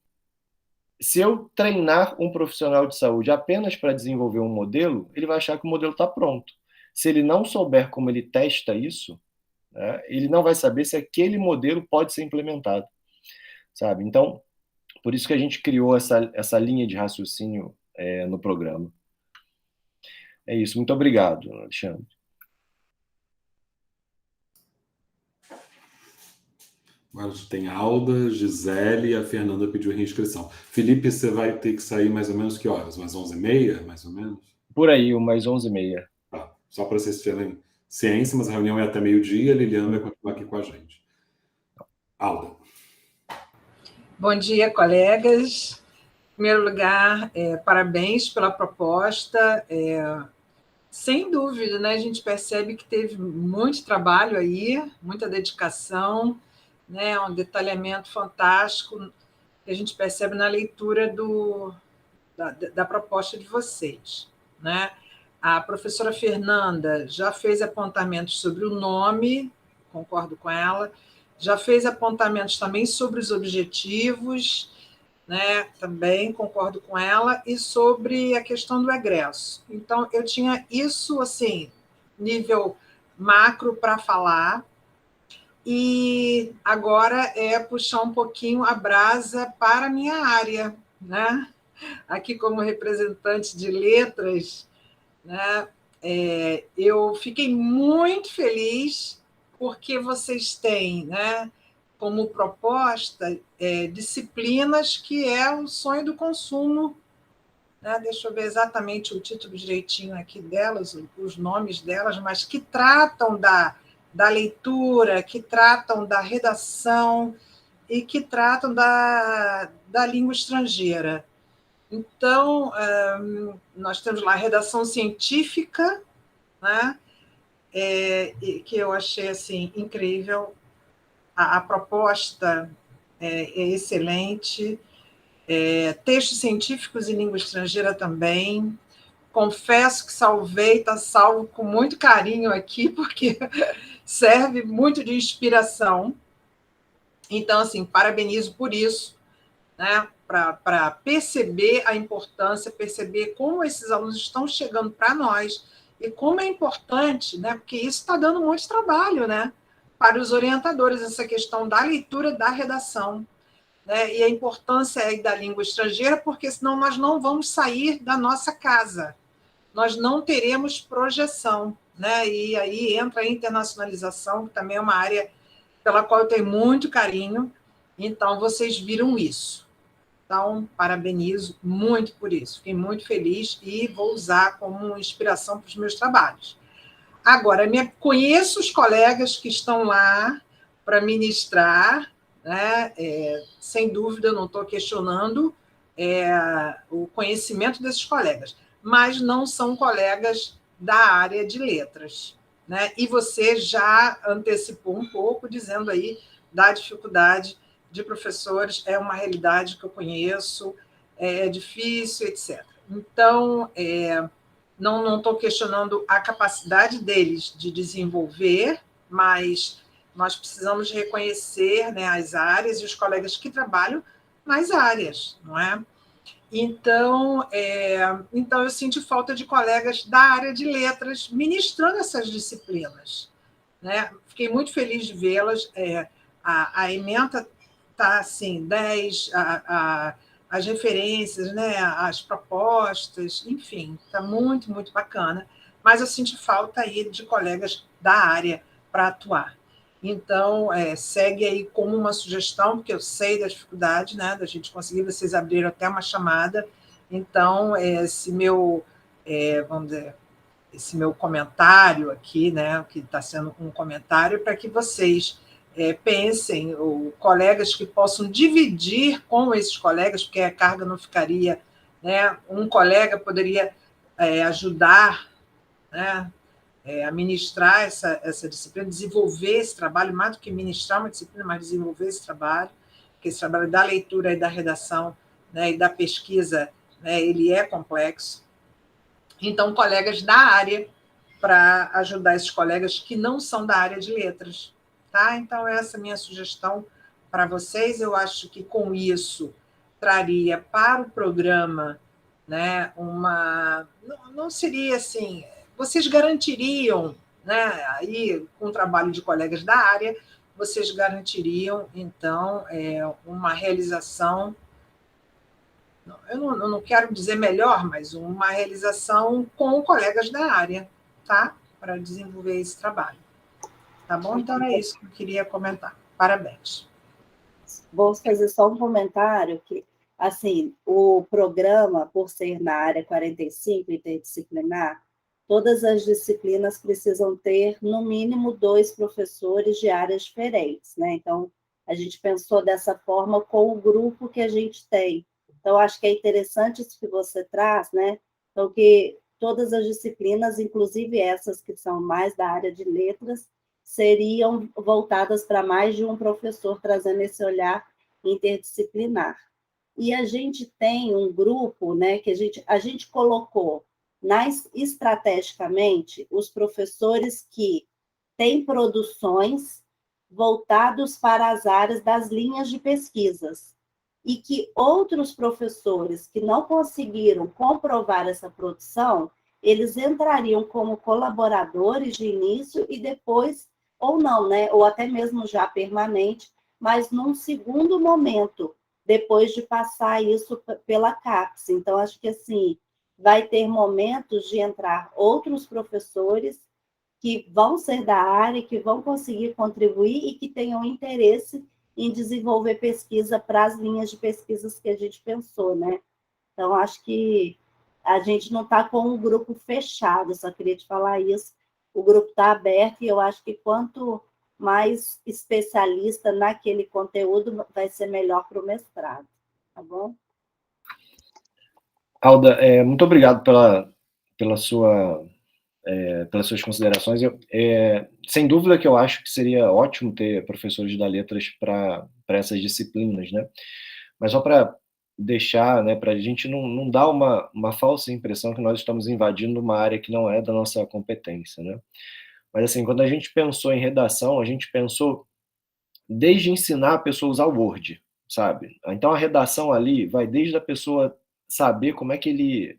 Speaker 2: se eu treinar um profissional de saúde apenas para desenvolver um modelo, ele vai achar que o modelo está pronto. Se ele não souber como ele testa isso, né, ele não vai saber se aquele modelo pode ser implementado, sabe? Então, por isso que a gente criou essa linha de raciocínio no programa. É isso. Muito obrigado, Alexandre.
Speaker 1: Agora tem a Alda, Gisele e a Fernanda pediu reinscrição. Felipe, você vai ter que sair mais ou menos que horas? Umas 11h30, mais ou menos?
Speaker 2: Por aí, umas 11h30.
Speaker 1: Tá. Só para vocês terem ciência, mas a reunião é até meio-dia, a Liliana vai continuar aqui com a gente. Alda.
Speaker 7: Bom dia, colegas. Em primeiro lugar, parabéns pela proposta. Sem dúvida, né, a gente percebe que teve muito trabalho aí, muita dedicação, né, um detalhamento fantástico que a gente percebe na leitura da proposta de vocês, né? A professora Fernanda já fez apontamentos sobre o nome, concordo com ela, já fez apontamentos também sobre os objetivos, né? Também concordo com ela, e sobre a questão do egresso. Então, eu tinha isso, assim, nível macro para falar, e agora é puxar um pouquinho a brasa para a minha área, né? Aqui, como representante de letras, né? Eu fiquei muito feliz porque vocês têm, né, como proposta disciplinas que é o sonho do consumo, né? Deixa eu ver exatamente o título direitinho aqui delas, os nomes delas, mas que tratam da leitura, que tratam da redação e que tratam da língua estrangeira. Então, nós temos lá a redação científica, né? Que eu achei assim, incrível. A proposta é excelente. Textos científicos em língua estrangeira também. Confesso que salvei, está salvo com muito carinho aqui, porque serve muito de inspiração. Então, assim, parabenizo por isso, né? Para perceber a importância, perceber como esses alunos estão chegando para nós e como é importante, né? Porque isso está dando muito trabalho, né? Para os orientadores, essa questão da leitura, da redação, né? E a importância aí da língua estrangeira, porque senão nós não vamos sair da nossa casa, nós não teremos projeção, né? E aí entra a internacionalização, que também é uma área pela qual eu tenho muito carinho. Então, vocês viram isso. Então, parabenizo muito por isso. Fiquei muito feliz e vou usar como inspiração para os meus trabalhos. Agora, conheço os colegas que estão lá para ministrar, né? Sem dúvida, não estou questionando o conhecimento desses colegas, mas não são colegas da área de letras, né? E você já antecipou um pouco, dizendo aí da dificuldade de professores, é uma realidade que eu conheço, é difícil, etc. Então, não estou questionando a capacidade deles de desenvolver, mas nós precisamos reconhecer, né, as áreas e os colegas que trabalham nas áreas, não é? Então, eu sinto falta de colegas da área de letras ministrando essas disciplinas, né? Fiquei muito feliz de vê-las. A ementa está assim, 10, as referências, né, as propostas, enfim, está muito, muito bacana. Mas eu senti falta aí de colegas da área para atuar. Então, segue aí como uma sugestão, porque eu sei da dificuldade, né, da gente conseguir, vocês abriram até uma chamada. Então, vamos dizer, esse meu comentário aqui, né, que está sendo um comentário para que vocês pensem, ou colegas que possam dividir com esses colegas, porque a carga não ficaria, né, um colega poderia ajudar, né, a ministrar essa disciplina, desenvolver esse trabalho, mais do que ministrar uma disciplina, mas desenvolver esse trabalho, porque esse trabalho da leitura e da redação, né, e da pesquisa, né, ele é complexo. Então, colegas da área, para ajudar esses colegas que não são da área de letras. Tá? Então, essa é a minha sugestão para vocês. Eu acho que, com isso, traria para o programa, né, não seria assim... Vocês garantiriam, né, aí, com o trabalho de colegas da área, vocês garantiriam, então, uma realização... Eu não quero dizer melhor, mas uma realização com colegas da área, tá? Para desenvolver esse trabalho. Tá bom? Então, é isso que eu queria comentar. Parabéns.
Speaker 4: Vou fazer só um comentário que, assim, o programa, por ser na área 45, interdisciplinar, todas as disciplinas precisam ter, no mínimo, 2 professores de áreas diferentes, né? Então, a gente pensou dessa forma com o grupo que a gente tem. Então, acho que é interessante isso que você traz, né? Então, que todas as disciplinas, inclusive essas que são mais da área de letras, seriam voltadas para mais de um professor, trazendo esse olhar interdisciplinar. E a gente tem um grupo, né, que a gente colocou estrategicamente os professores que têm produções voltados para as áreas das linhas de pesquisas. e que outros professores que não conseguiram comprovar essa produção, eles entrariam como colaboradores de início e depois, ou não, né? Ou até mesmo já permanente, mas num segundo momento, depois de passar isso pela CAPES. Então, acho que assim, vai ter momentos de entrar outros professores que vão ser da área, que vão conseguir contribuir e que tenham interesse em desenvolver pesquisa para as linhas de pesquisas que a gente pensou, né? Então, acho que a gente não está com um grupo fechado, só queria te falar isso. O grupo está aberto e eu acho que quanto mais especialista naquele conteúdo, vai ser melhor para o mestrado, tá bom?
Speaker 2: Alda, muito obrigado pelas suas considerações. Sem dúvida que eu acho que seria ótimo ter professores da letras para essas disciplinas, né? Mas só para deixar, né, para a gente não dar uma falsa impressão que nós estamos invadindo uma área que não é da nossa competência, né? Mas, assim, quando a gente pensou em redação, a gente pensou desde ensinar a pessoa a usar o Word, sabe? Então, a redação ali vai desde a pessoa saber como é que ele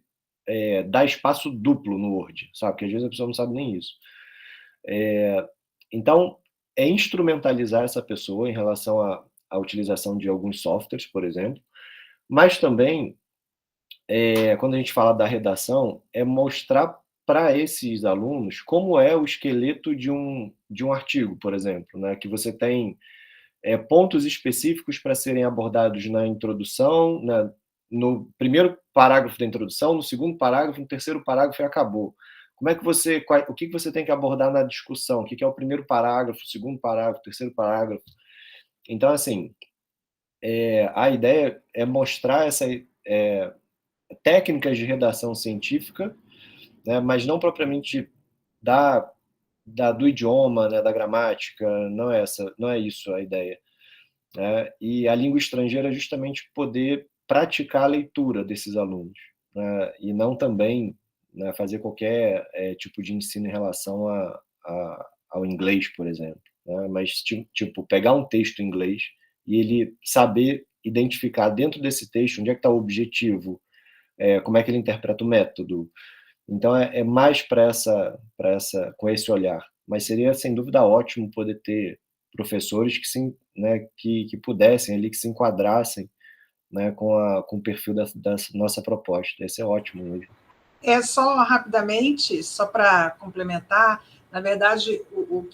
Speaker 2: dá espaço duplo no Word, sabe? Porque às vezes a pessoa não sabe nem isso. Então, é instrumentalizar essa pessoa em relação à utilização de alguns softwares, por exemplo, mas também, quando a gente fala da redação, é mostrar para esses alunos como é o esqueleto de um artigo, por exemplo, né? Que você tem pontos específicos para serem abordados na introdução, no primeiro parágrafo da introdução, no segundo parágrafo, no terceiro parágrafo e acabou. O que você tem que abordar na discussão? O que é o primeiro parágrafo, o segundo parágrafo, o terceiro parágrafo? Então, assim, a ideia é mostrar técnicas de redação científica, né, mas não propriamente do idioma, né, da gramática, não é isso a ideia. Né? E a língua estrangeira é justamente poder praticar a leitura desses alunos, né? E não também, né, fazer qualquer tipo de ensino em relação ao inglês, por exemplo, né? Mas tipo pegar um texto em inglês e ele saber identificar dentro desse texto onde é que está o objetivo, como é que ele interpreta o método. Então é mais com esse olhar, mas seria sem dúvida ótimo poder ter professores que pudessem ali, que se enquadrassem, né, com o perfil da nossa proposta. Esse é ótimo mesmo.
Speaker 7: Só rapidamente, só para complementar, na verdade,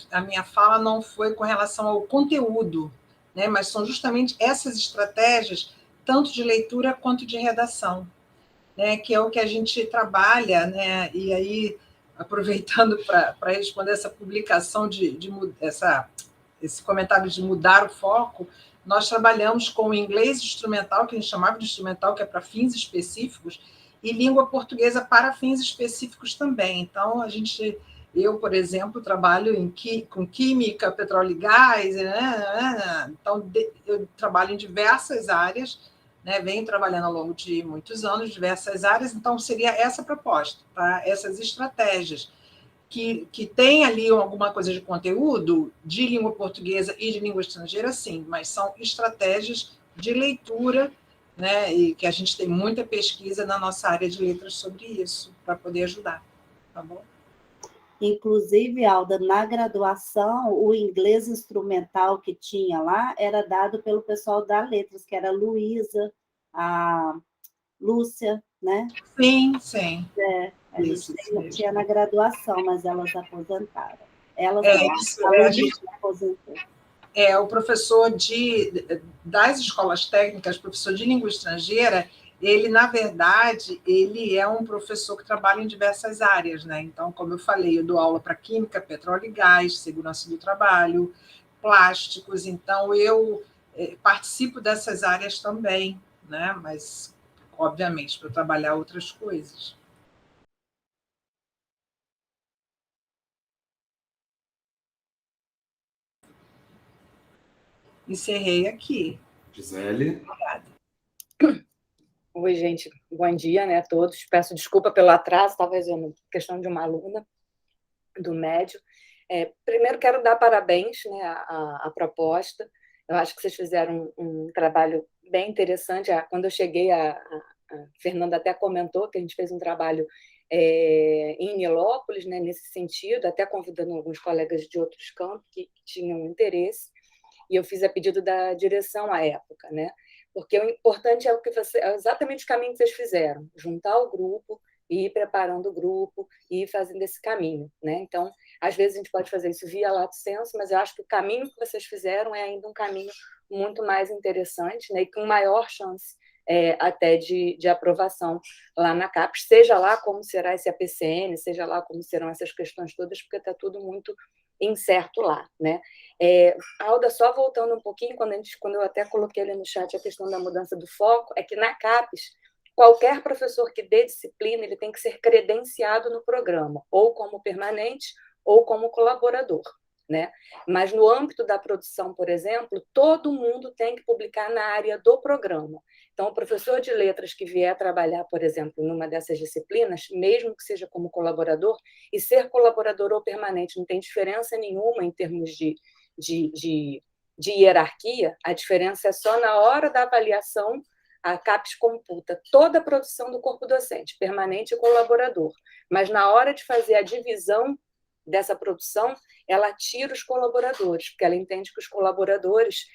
Speaker 7: a minha fala não foi com relação ao conteúdo, né, mas são justamente essas estratégias, tanto de leitura quanto de redação, né, que é o que a gente trabalha, né, e aí, aproveitando para responder essa publicação esse comentário de mudar o foco, nós trabalhamos com o inglês instrumental, que a gente chamava de instrumental, que é para fins específicos, e língua portuguesa para fins específicos também. Então, eu, por exemplo, trabalho com química, petróleo e gás, né? Então, eu trabalho em diversas áreas, né? Venho trabalhando ao longo de muitos anos, diversas áreas, então seria essa proposta, tá? Essas estratégias que tem ali alguma coisa de conteúdo de língua portuguesa e de língua estrangeira, sim, mas são estratégias de leitura, né, e que a gente tem muita pesquisa na nossa área de letras sobre isso, para poder ajudar, tá bom?
Speaker 4: Inclusive, Alda, na graduação, o inglês instrumental que tinha lá era dado pelo pessoal da letras, que era a Luísa, a Lúcia, né?
Speaker 7: Sim, sim.
Speaker 4: A gente tinha na graduação, mas elas aposentaram.
Speaker 7: A gente aposentou. O professor das escolas técnicas, professor de língua estrangeira, ele, na verdade, ele é um professor que trabalha em diversas áreas, né? Então, como eu falei, eu dou aula para química, petróleo e gás, segurança do trabalho, plásticos, então eu participo dessas áreas também, né? Mas, obviamente, para trabalhar outras coisas. Encerrei aqui.
Speaker 1: Gisele.
Speaker 7: Obrigada.
Speaker 8: Oi, gente. Bom dia, né, a todos. Peço desculpa pelo atraso, estava resolvendo questão de uma aluna do médio. Primeiro, quero dar parabéns, né, à proposta. Eu acho que vocês fizeram um trabalho bem interessante. Quando eu cheguei, a Fernanda até comentou que a gente fez um trabalho em Nilópolis, né, nesse sentido, até convidando alguns colegas de outros campos que tinham interesse, e eu fiz a pedido da direção à época, né? Porque o importante é exatamente o caminho que vocês fizeram, juntar o grupo, e ir preparando o grupo e ir fazendo esse caminho, né? Então, às vezes a gente pode fazer isso via lato sensu, mas eu acho que o caminho que vocês fizeram é ainda um caminho muito mais interessante, né? E com maior chance até de aprovação lá na CAPES, seja lá como será esse APCN, seja lá como serão essas questões todas, porque está tudo muito incerto lá, né? Alda, só voltando um pouquinho, quando eu até coloquei ali no chat a questão da mudança do foco, é que na CAPES, qualquer professor que dê disciplina, ele tem que ser credenciado no programa, ou como permanente, ou como colaborador, né? Mas no âmbito da produção, por exemplo, todo mundo tem que publicar na área do programa. Então, o professor de letras que vier trabalhar, por exemplo, numa dessas disciplinas, mesmo que seja como colaborador, e ser colaborador ou permanente não tem diferença nenhuma em termos de hierarquia, a diferença é só na hora da avaliação. A CAPES computa toda a produção do corpo docente, permanente e colaborador, mas na hora de fazer a divisão dessa produção, ela tira os colaboradores, porque ela entende que os colaboradores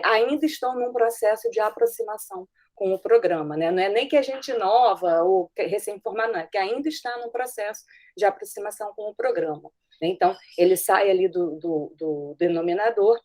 Speaker 8: ainda estão num processo de aproximação com o programa, né? Não é nem que a gente nova ou recém-formada, não, é que ainda está num processo de aproximação com o programa. Então, ele sai ali do denominador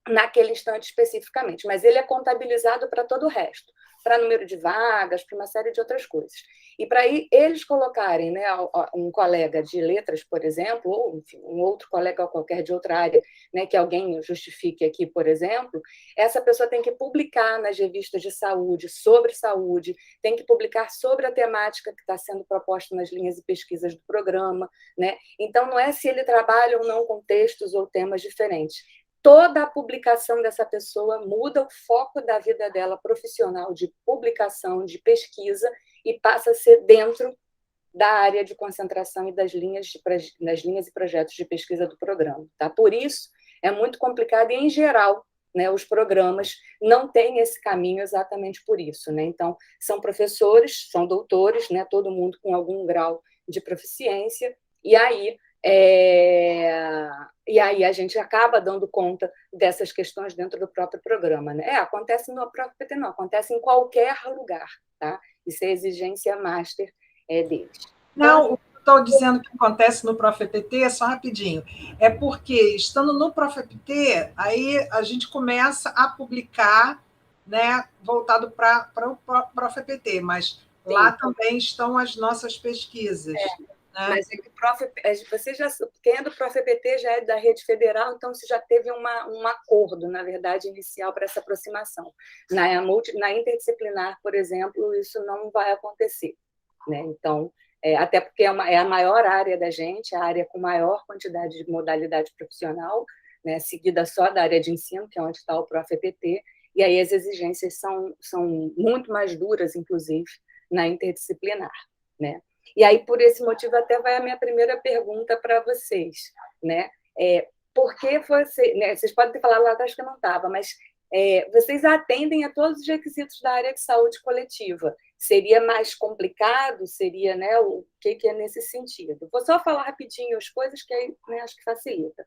Speaker 8: naquele instante especificamente, mas ele é contabilizado para todo o resto, para número de vagas, para uma série de outras coisas. E para eles colocarem, né, um colega de letras, por exemplo, ou enfim, um outro colega qualquer de outra área, né, que alguém justifique aqui, por exemplo, essa pessoa tem que publicar nas revistas de saúde, sobre saúde, tem que publicar sobre a temática que está sendo proposta nas linhas e pesquisas do programa, né? Então, não é se ele trabalha ou não com textos ou temas diferentes. Toda a publicação dessa pessoa muda o foco da vida dela profissional de publicação, de pesquisa, e passa a ser dentro da área de concentração e das linhas e projetos de pesquisa do programa. Tá? Por isso, é muito complicado e, em geral, né, os programas não têm esse caminho exatamente por isso. Né? Então, são professores, são doutores, né, todo mundo com algum grau de proficiência, e aí a gente acaba dando conta dessas questões dentro do próprio programa. Né? Acontece no próprio PT, não, acontece em qualquer lugar. Tá? Isso é exigência master deles.
Speaker 7: Não, o que eu estou dizendo que acontece no ProfEPT, só rapidinho, é porque, estando no ProfEPT, aí a gente começa a publicar, né, voltado para o ProfEPT, mas sim, lá também estão as nossas pesquisas. Né?
Speaker 8: Mas é que você já, quem é do ProfEPT já é da rede federal, então você já teve um acordo, na verdade, inicial para essa aproximação. Na interdisciplinar, por exemplo, isso não vai acontecer. Né? Então, até porque é a maior área da gente, a área com maior quantidade de modalidade profissional, né? Seguida só da área de ensino, que é onde está o ProfEPT, e aí as exigências são muito mais duras, inclusive, na interdisciplinar. Né? E aí, por esse motivo, até vai a minha primeira pergunta para vocês. Né? Por que você... Né, vocês podem ter falado lá atrás que eu não estava, mas vocês atendem a todos os requisitos da área de saúde coletiva. Seria mais complicado? Seria, né, o que é nesse sentido? Vou só falar rapidinho as coisas que aí, né, acho que facilita.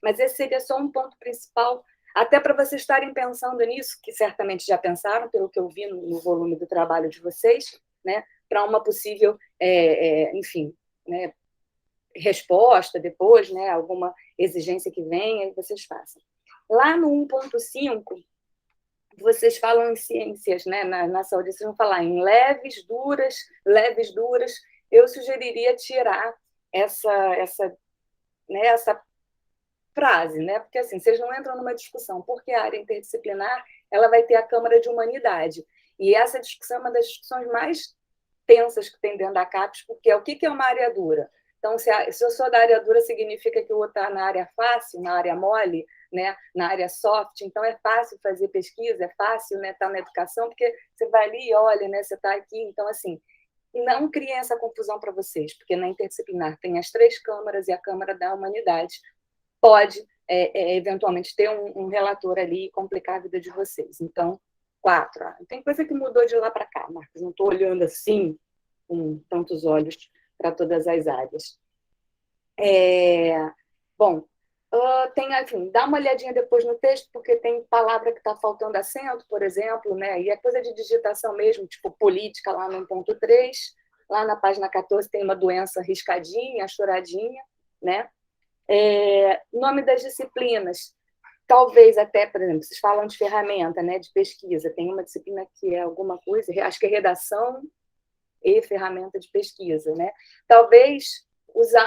Speaker 8: Mas esse seria só um ponto principal, até para vocês estarem pensando nisso, que certamente já pensaram, pelo que eu vi no volume do trabalho de vocês, né, para uma possível, enfim, né, resposta depois, né, alguma exigência que venha, e vocês façam. Lá no 1.5, vocês falam em ciências, né, na saúde, vocês vão falar em leves, duras. Eu sugeriria tirar essa frase, né, porque assim, vocês não entram numa discussão, porque a área interdisciplinar ela vai ter a Câmara de Humanidade, e essa discussão é uma das discussões mais tensas que tem dentro da CAPES, porque o que é uma área dura? Então, se eu sou da área dura, significa que eu vou estar na área fácil, na área mole, né? Na área soft, então é fácil fazer pesquisa, é fácil, né, estar na educação, porque você vai ali e olha, né, você está aqui, então, assim, não criem essa confusão para vocês, porque na interdisciplinar tem as 3 câmaras e a Câmara da Humanidade pode, eventualmente, ter um relator ali e complicar a vida de vocês. Então, 4. Tem coisa que mudou de lá para cá, Marcos. Não estou olhando assim com tantos olhos para todas as áreas. Bom, enfim, dá uma olhadinha depois no texto, porque tem palavra que está faltando acento, por exemplo, né? E é coisa de digitação mesmo, tipo política lá no 1.3. Lá na página 14 tem uma doença riscadinha, choradinha, né? Nome das disciplinas. Talvez até, por exemplo, vocês falam de ferramenta, né, de pesquisa. Tem uma disciplina que é alguma coisa, acho que é redação e ferramenta de pesquisa, né? Talvez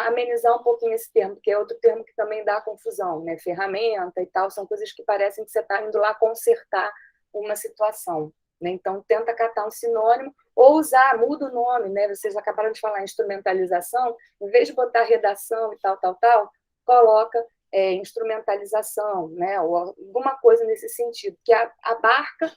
Speaker 8: amenizar um pouquinho esse termo, que é outro termo que também dá confusão, né? Ferramenta e tal, são coisas que parecem que você está indo lá consertar uma situação, né? Então, tenta catar um sinônimo ou muda o nome, né? Vocês acabaram de falar em instrumentalização, em vez de botar redação e tal, coloca instrumentalização, né? Ou alguma coisa nesse sentido, que abarca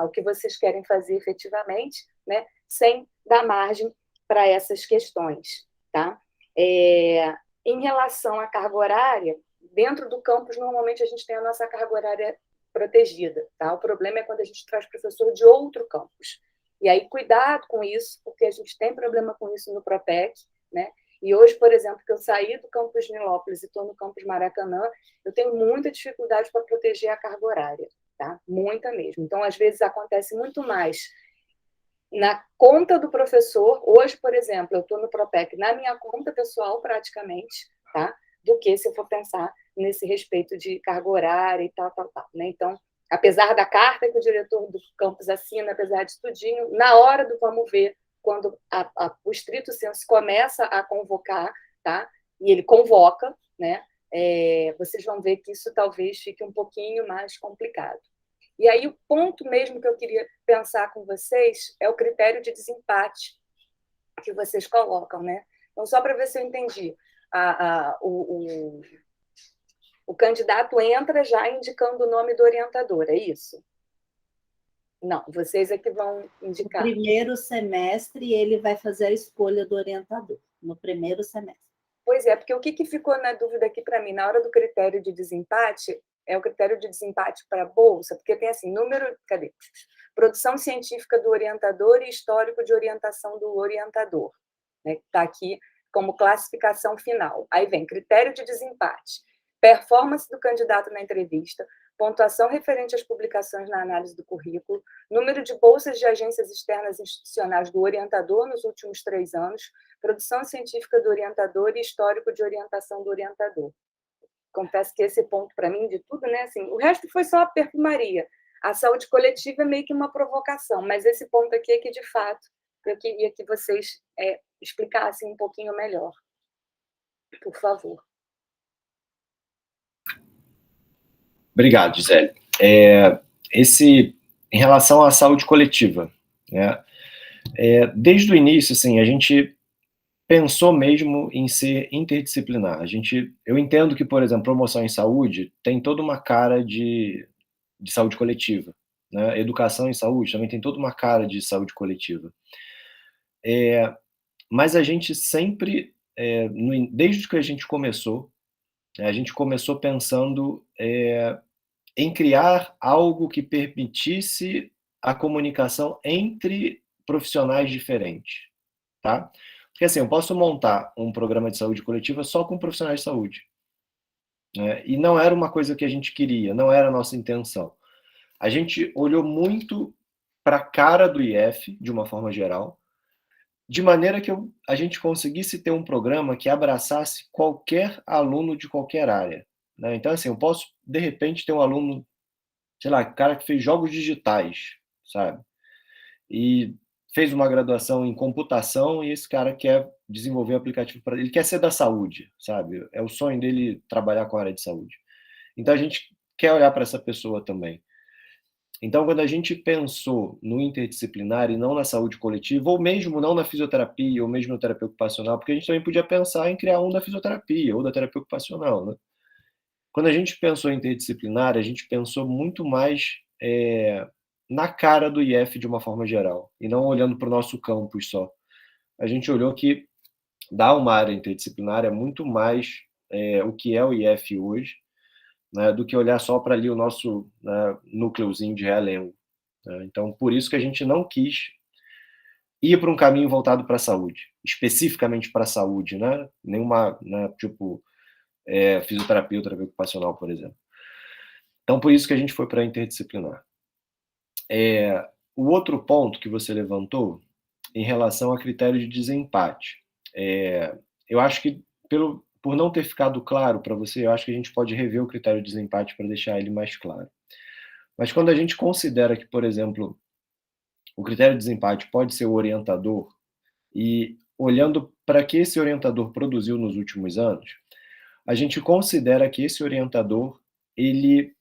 Speaker 8: o que vocês querem fazer efetivamente, né? Sem dar margem para essas questões, tá? Em relação à carga horária, dentro do campus, normalmente a gente tem a nossa carga horária protegida, tá? O problema é quando a gente traz professor de outro campus. E aí, cuidado com isso, porque a gente tem problema com isso no Propec, né? E hoje, por exemplo, que eu saí do campus Nilópolis e estou no campus Maracanã, eu tenho muita dificuldade para proteger a carga horária, tá? Muita mesmo. Então, às vezes, acontece muito mais na conta do professor. Hoje, por exemplo, eu estou no Propec na minha conta pessoal, praticamente, tá? Do que se eu for pensar nesse respeito de carga horária e tal, né? Então, apesar da carta que o diretor do campus assina, apesar de tudinho, na hora do vamos ver, quando o estrito senso começa a convocar, tá? E ele convoca, né? Vocês vão ver que isso talvez fique um pouquinho mais complicado. E aí o ponto mesmo que eu queria pensar com vocês é o critério de desempate que vocês colocam, né? Então, só para ver se eu entendi, o candidato entra já indicando o nome do orientador, é isso? Não, vocês é que vão indicar.
Speaker 4: No primeiro semestre, ele vai fazer a escolha do orientador, no primeiro semestre.
Speaker 8: Pois é, porque o que ficou na dúvida aqui para mim, na hora do critério de desempate, é o critério de desempate para a bolsa, porque tem assim, cadê? Produção científica do orientador e histórico de orientação do orientador, né? Que está aqui como classificação final. Aí vem critério de desempate, performance do candidato na entrevista, pontuação referente às publicações na análise do currículo, número de bolsas de agências externas institucionais do orientador nos últimos 3 anos, produção científica do orientador e histórico de orientação do orientador. Confesso que esse ponto, para mim, de tudo, né? Assim, o resto foi só a perfumaria. A saúde coletiva é meio que uma provocação, mas esse ponto aqui é que, de fato, eu queria que vocês explicassem um pouquinho melhor. Por favor.
Speaker 2: Obrigado, Gisele. Em relação à saúde coletiva, né? Desde o início, assim, a gente pensou mesmo em ser interdisciplinar. Eu entendo que, por exemplo, promoção em saúde tem toda uma cara de saúde coletiva, né? Educação em saúde também tem toda uma cara de saúde coletiva. Mas a gente sempre, desde que a gente começou pensando em criar algo que permitisse a comunicação entre profissionais diferentes, tá? Porque assim, eu posso montar um programa de saúde coletiva só com profissionais de saúde, né? E não era uma coisa que a gente queria, não era a nossa intenção. A gente olhou muito para a cara do IF, de uma forma geral, de maneira que a gente conseguisse ter um programa que abraçasse qualquer aluno de qualquer área, né? Então, assim, eu posso, de repente, ter um aluno, sei lá, cara que fez jogos digitais, sabe? E fez uma graduação em computação e esse cara quer desenvolver aplicativo para ele, quer ser da saúde, sabe? É o sonho dele trabalhar com a área de saúde. Então, a gente quer olhar para essa pessoa também. Então, quando a gente pensou no interdisciplinar e não na saúde coletiva, ou mesmo não na fisioterapia, ou mesmo na terapia ocupacional, porque a gente também podia pensar em criar um da fisioterapia ou da terapia ocupacional, né? Quando a gente pensou em interdisciplinar, a gente pensou muito mais na cara do IF de uma forma geral, e não olhando para o nosso campus só. A gente olhou que dar uma área interdisciplinar é muito mais o que é o IF hoje, né, do que olhar só para ali o nosso, né, núcleozinho de realengo. Né? Então, por isso que a gente não quis ir para um caminho voltado para a saúde, especificamente para a saúde, né? Nenhuma, né, tipo, fisioterapia ou terapia ocupacional, por exemplo. Então, por isso que a gente foi para interdisciplinar. O outro ponto que você levantou, em relação a critério de desempate, eu acho que, por não ter ficado claro para você, eu acho que a gente pode rever o critério de desempate para deixar ele mais claro. Mas quando a gente considera que, por exemplo, o critério de desempate pode ser o orientador, e olhando para que esse orientador produziu nos últimos anos, a gente considera que esse orientador, ele,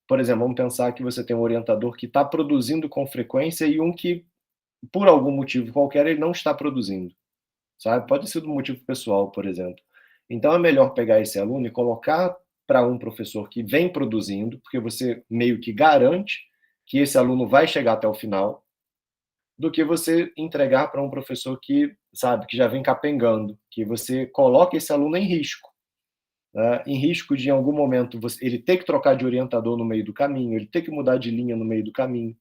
Speaker 2: por exemplo, vamos pensar que você tem um orientador que está produzindo com frequência e um que, por algum motivo qualquer, ele não está produzindo, sabe? Pode ser do motivo pessoal, por exemplo. Então é melhor pegar esse aluno e colocar para um professor que vem produzindo, porque você meio que garante que esse aluno vai chegar até o final, do que você entregar para um professor que, sabe, que já vem capengando, que você coloca esse aluno em risco. Né? Em risco de, em algum momento, ele ter que trocar de orientador no meio do caminho, ele ter que mudar de linha no meio do caminho.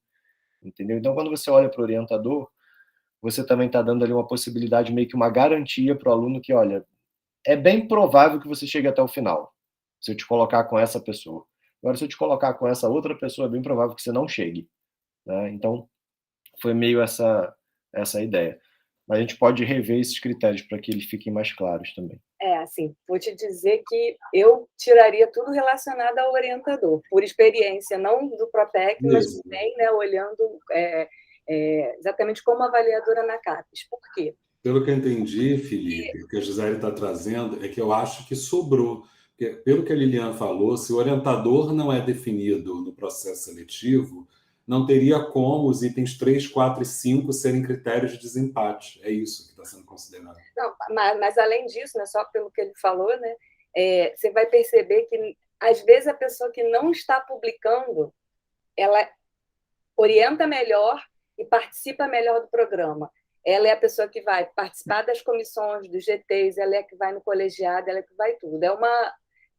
Speaker 2: Entendeu? Então, quando você olha para o orientador, você também está dando ali uma possibilidade, meio que uma garantia para o aluno que, olha, é bem provável que você chegue até o final, se eu te colocar com essa pessoa. Agora, se eu te colocar com essa outra pessoa, é bem provável que você não chegue. Né? Então, foi meio essa ideia. Mas a gente pode rever esses critérios para que eles fiquem mais claros também.
Speaker 8: Assim, vou te dizer que eu tiraria tudo relacionado ao orientador, por experiência, não do PROPEC, mas também, né, olhando exatamente como avaliadora na CAPES. Por quê?
Speaker 1: Pelo que eu entendi, Felipe, o que a Gisele está trazendo é que eu acho que sobrou. Porque, pelo que a Lilian falou, se o orientador não é definido no processo seletivo, não teria como os itens 3, 4 e 5 serem critérios de desempate. É isso que está sendo considerado.
Speaker 8: Não, mas além disso, né, só pelo que ele falou, né, você vai perceber que, às vezes, a pessoa que não está publicando, ela orienta melhor e participa melhor do programa. Ela é a pessoa que vai participar das comissões, dos GTs, ela é a que vai no colegiado, ela é a que vai tudo.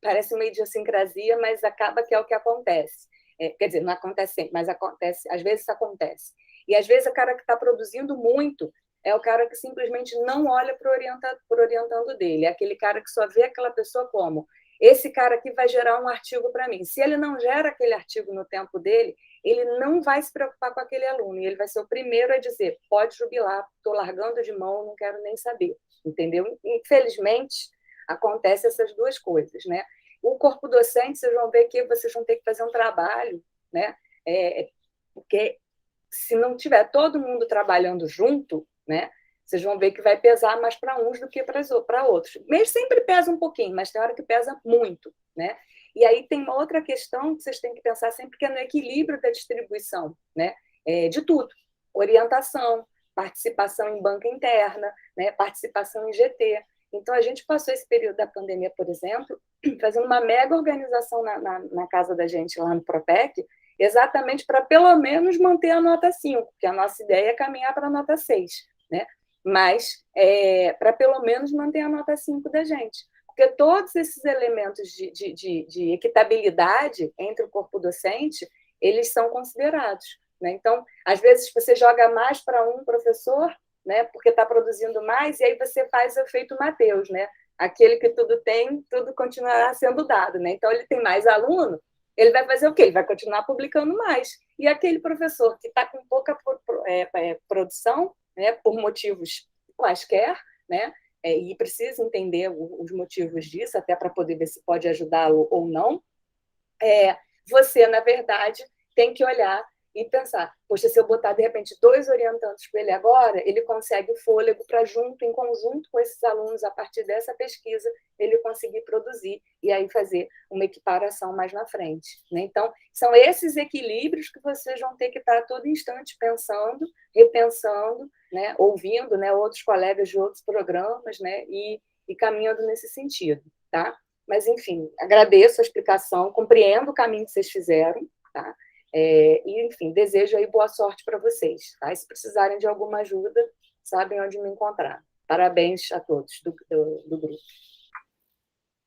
Speaker 8: Parece uma idiosincrasia, mas acaba que é o que acontece. Quer dizer, não acontece sempre, mas acontece, às vezes isso acontece. E às vezes o cara que está produzindo muito é o cara que simplesmente não olha para o orientando dele. É aquele cara que só vê aquela pessoa como esse cara aqui vai gerar um artigo para mim. Se ele não gera aquele artigo no tempo dele, ele não vai se preocupar com aquele aluno. E ele vai ser o primeiro a dizer, pode jubilar, estou largando de mão, não quero nem saber. Entendeu? Infelizmente, acontece essas duas coisas, né? O corpo docente, vocês vão ver que vocês vão ter que fazer um trabalho, né? Porque se não tiver todo mundo trabalhando junto, né? Vocês vão ver que vai pesar mais para uns do que para outros. Mesmo sempre pesa um pouquinho, mas tem hora que pesa muito, né? E aí tem uma outra questão que vocês têm que pensar sempre, que é no equilíbrio da distribuição, né? De tudo. Orientação, participação em banca interna, né? Participação em GT. Então, a gente passou esse período da pandemia, por exemplo, fazendo uma mega organização na casa da gente, lá no PROPEC, exatamente para, pelo menos, manter a nota 5, porque a nossa ideia é caminhar para a nota 6, né? Mas, para, pelo menos, manter a nota 5 da gente. Porque todos esses elementos de equitabilidade entre o corpo docente, eles são considerados, né? Então, às vezes, você joga mais para um professor, né, porque está produzindo mais, e aí você faz o efeito Mateus, né? Aquele que tudo tem, tudo continuará sendo dado, né? Então, ele tem mais aluno, ele vai fazer o quê? Ele vai continuar publicando mais. E aquele professor que está com pouca produção, né, por motivos quaisquer, né, e precisa entender os motivos disso, até para poder ver se pode ajudá-lo ou não, você, na verdade, tem que olhar e pensar, poxa, se eu botar, de repente, 2 orientantes para ele agora, ele consegue fôlego para em conjunto com esses alunos, a partir dessa pesquisa, ele conseguir produzir e aí fazer uma equiparação mais na frente, né? Então, são esses equilíbrios que vocês vão ter que estar a todo instante pensando, repensando, né? Ouvindo, né, outros colegas de outros programas, né? E caminhando nesse sentido, tá? Mas, enfim, agradeço a explicação, compreendo o caminho que vocês fizeram, tá? E, enfim, desejo aí boa sorte para vocês. Tá? Se precisarem de alguma ajuda, sabem onde me encontrar. Parabéns a todos do grupo.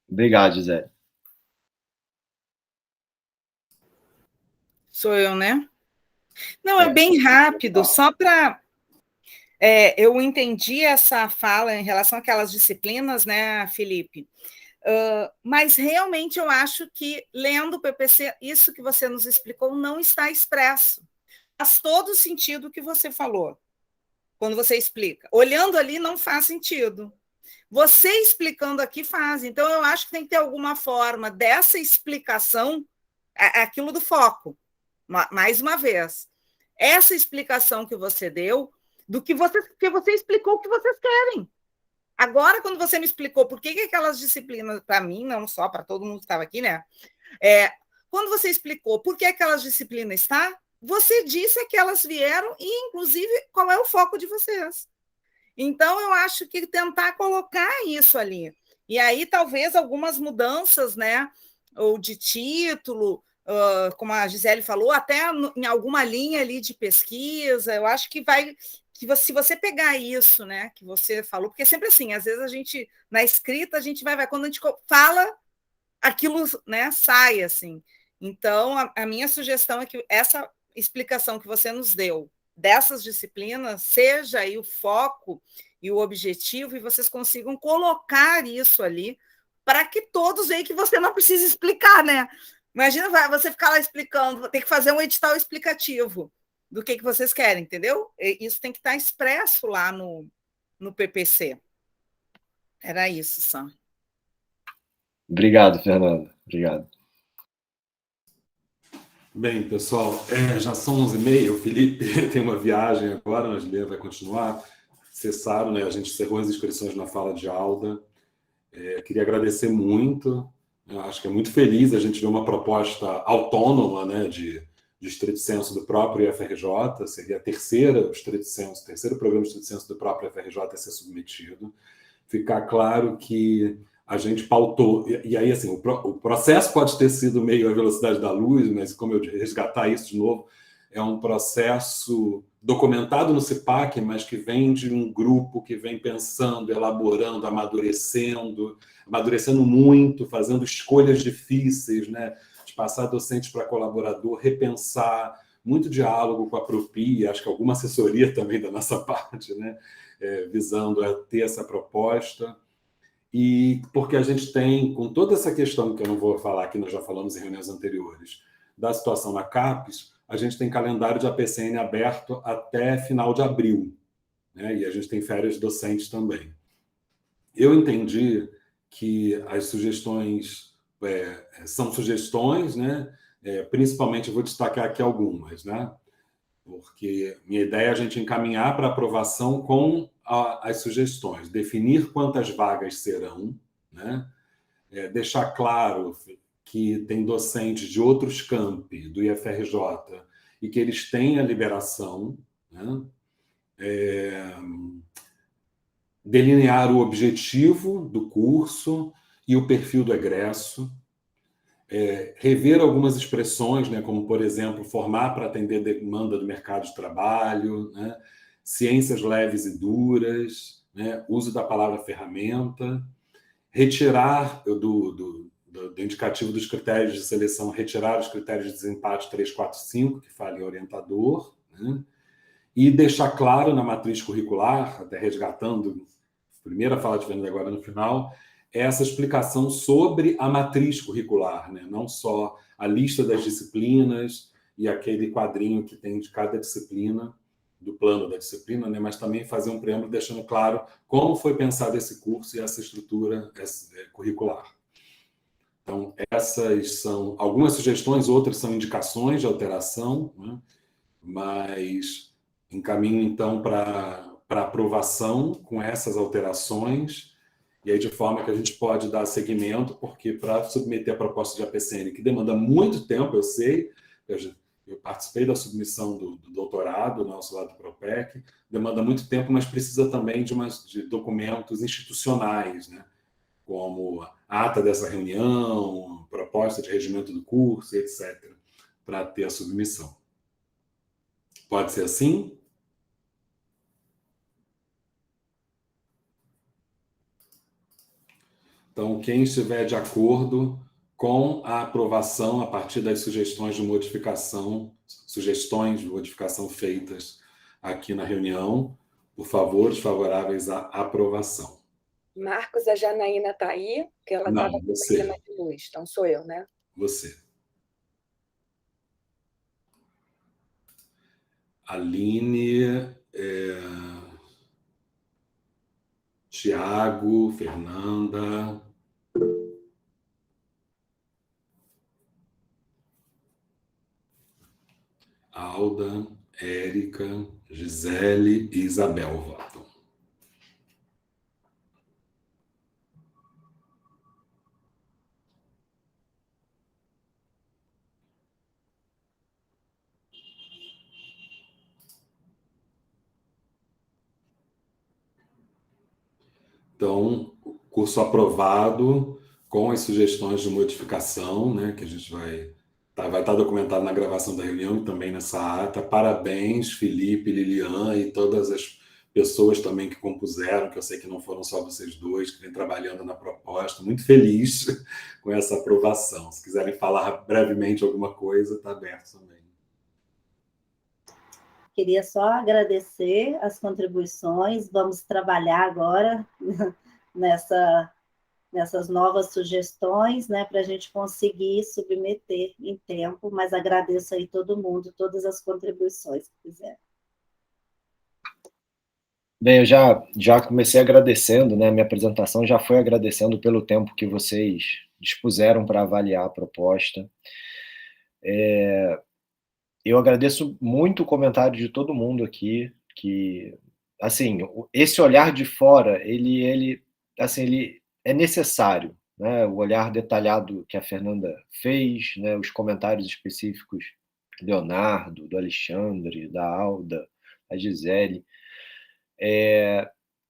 Speaker 2: Obrigado, Gisele.
Speaker 3: Sou eu, né? Não, é bem rápido, só para... eu entendi essa fala em relação àquelas disciplinas, né, Felipe? Mas realmente eu acho que, lendo o PPC, isso que você nos explicou não está expresso. Faz todo sentido o que você falou, quando você explica. Olhando ali, não faz sentido. Você explicando aqui faz. Então, eu acho que tem que ter alguma forma dessa explicação, aquilo do foco, mais uma vez. Essa explicação que você deu, porque você explicou o que vocês querem. Agora, quando você me explicou por que aquelas disciplinas, para mim, não só para todo mundo que estava aqui, né? Quando você explicou por que aquelas disciplinas estão, você disse que elas vieram e, inclusive, qual é o foco de vocês. Então, eu acho que tentar colocar isso ali. E aí, talvez, algumas mudanças, né? Ou de título, como a Gisele falou, até em alguma linha ali de pesquisa, eu acho que vai... se você pegar isso, né, que você falou, porque é sempre assim, às vezes a gente, na escrita, a gente vai quando a gente fala, aquilo, né, sai assim. Então, a minha sugestão é que essa explicação que você nos deu dessas disciplinas seja aí o foco e o objetivo, e vocês consigam colocar isso ali para que todos vejam que você não precisa explicar, né? Imagina você ficar lá explicando, tem que fazer um edital explicativo do que vocês querem, entendeu? Isso tem que estar expresso lá no PPC. Era isso, Sam.
Speaker 2: Obrigado, Fernanda. Obrigado.
Speaker 1: Bem, pessoal, já são 11h30, o Felipe tem uma viagem agora, mas Lê vai continuar. Cessaram, né? A gente encerrou as inscrições na fala de Alda. Queria agradecer muito. Eu acho que é muito feliz a gente ver uma proposta autônoma, né, de estrito senso do próprio IFRJ, seria o terceiro programa de estrito senso do próprio IFRJ a ser submetido. Ficar claro que a gente pautou, e aí assim, o processo pode ter sido meio a velocidade da luz, mas como eu resgatar isso de novo, é um processo documentado no CIPAC, mas que vem de um grupo que vem pensando, elaborando, amadurecendo muito, fazendo escolhas difíceis, né? De passar docente para colaborador, repensar, muito diálogo com a Propi, acho que alguma assessoria também da nossa parte, né? Visando a ter essa proposta. E porque a gente tem, com toda essa questão que eu não vou falar aqui, nós já falamos em reuniões anteriores, da situação na CAPES, a gente tem calendário de APCN aberto até final de abril, né? E a gente tem férias docentes também. Eu entendi que as sugestões são sugestões, né? Principalmente, eu vou destacar aqui algumas, né? Porque minha ideia é a gente encaminhar para aprovação com as sugestões, definir quantas vagas serão, né? Deixar claro que tem docentes de outros campi do IFRJ e que eles têm a liberação, né? Delinear o objetivo do curso e o perfil do egresso, rever algumas expressões, né, como, por exemplo, formar para atender demanda do mercado de trabalho, né, ciências leves e duras, né, uso da palavra ferramenta, retirar do indicativo dos critérios de seleção, retirar os critérios de desempate 3, 4, 5, que fala em orientador, né, e deixar claro na matriz curricular, até resgatando a primeira fala de Fernanda agora no final, essa explicação sobre a matriz curricular, né? Não só a lista das disciplinas e aquele quadrinho que tem de cada disciplina, do plano da disciplina, né? Mas também fazer um preâmbulo deixando claro como foi pensado esse curso e essa estrutura curricular. Então, essas são algumas sugestões, outras são indicações de alteração, né? Mas encaminho, então, para aprovação com essas alterações, e aí de forma que a gente pode dar seguimento, porque para submeter a proposta de APCN, que demanda muito tempo, eu sei, eu participei da submissão do doutorado, nosso lado do PROPEC, demanda muito tempo, mas precisa também de documentos institucionais, né? Como a ata dessa reunião, proposta de regimento do curso, etc., para ter a submissão. Pode ser assim? Então, quem estiver de acordo com a aprovação a partir das sugestões de modificação feitas aqui na reunião. Por favor, os favoráveis à aprovação.
Speaker 8: Marcos, a Janaína está aí, porque ela estava com problema de luz. Então, sou eu, né?
Speaker 1: Você. Aline, Tiago, Fernanda, Alda, Érica, Gisele e Isabel votam. Então, curso aprovado com as sugestões de modificação, né, que a gente vai estar documentado na gravação da reunião e também nessa ata. Parabéns, Felipe, Lilian e todas as pessoas também que compuseram, que eu sei que não foram só vocês dois, que vêm trabalhando na proposta. Muito feliz com essa aprovação. Se quiserem falar brevemente alguma coisa, está aberto também.
Speaker 4: Queria só agradecer as contribuições. Vamos trabalhar agora nessas novas sugestões, né, para a gente conseguir submeter em tempo, mas agradeço aí todo mundo, todas as contribuições que fizeram.
Speaker 2: Bem, eu já comecei agradecendo, né, minha apresentação já foi agradecendo pelo tempo que vocês dispuseram para avaliar a proposta. Eu agradeço muito o comentário de todo mundo aqui, que, assim, esse olhar de fora, ele é necessário, né? O olhar detalhado que a Fernanda fez, né? Os comentários específicos do Leonardo, do Alexandre, da Alda, da Gisele,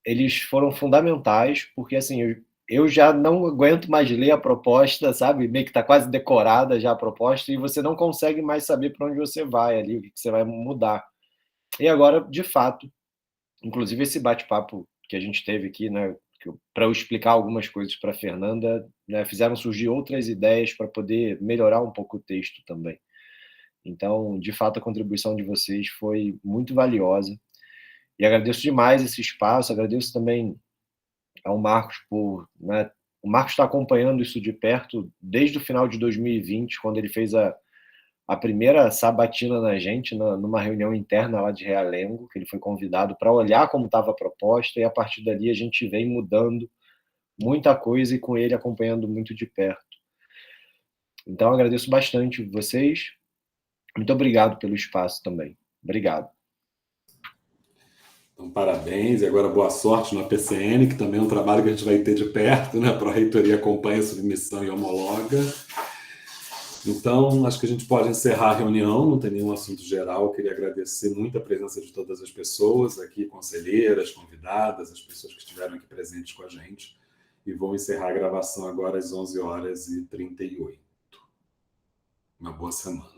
Speaker 2: eles foram fundamentais, porque, assim, eu já não aguento mais ler a proposta, sabe? Meio que está quase decorada já a proposta, e você não consegue mais saber para onde você vai ali, o que você vai mudar. E agora, de fato, inclusive esse bate-papo que a gente teve aqui, né, para eu explicar algumas coisas para a Fernanda, né, fizeram surgir outras ideias para poder melhorar um pouco o texto também. Então, de fato, a contribuição de vocês foi muito valiosa. E agradeço demais esse espaço, agradeço também ao Marcos por... né, o Marcos está acompanhando isso de perto desde o final de 2020, quando ele fez a primeira sabatina na gente, numa reunião interna lá de Realengo, que ele foi convidado para olhar como estava a proposta, e a partir dali a gente vem mudando muita coisa e com ele acompanhando muito de perto. Então, agradeço bastante vocês. Muito obrigado pelo espaço também. Obrigado.
Speaker 1: Então, parabéns, e agora boa sorte no APCN, que também é um trabalho que a gente vai ter de perto, né? A Pró-Reitoria acompanha a submissão e homologa. Então, acho que a gente pode encerrar a reunião, não tem nenhum assunto geral. Eu queria agradecer muito a presença de todas as pessoas aqui, conselheiras, convidadas, as pessoas que estiveram aqui presentes com a gente. E vou encerrar a gravação agora às 11h38. Uma boa semana.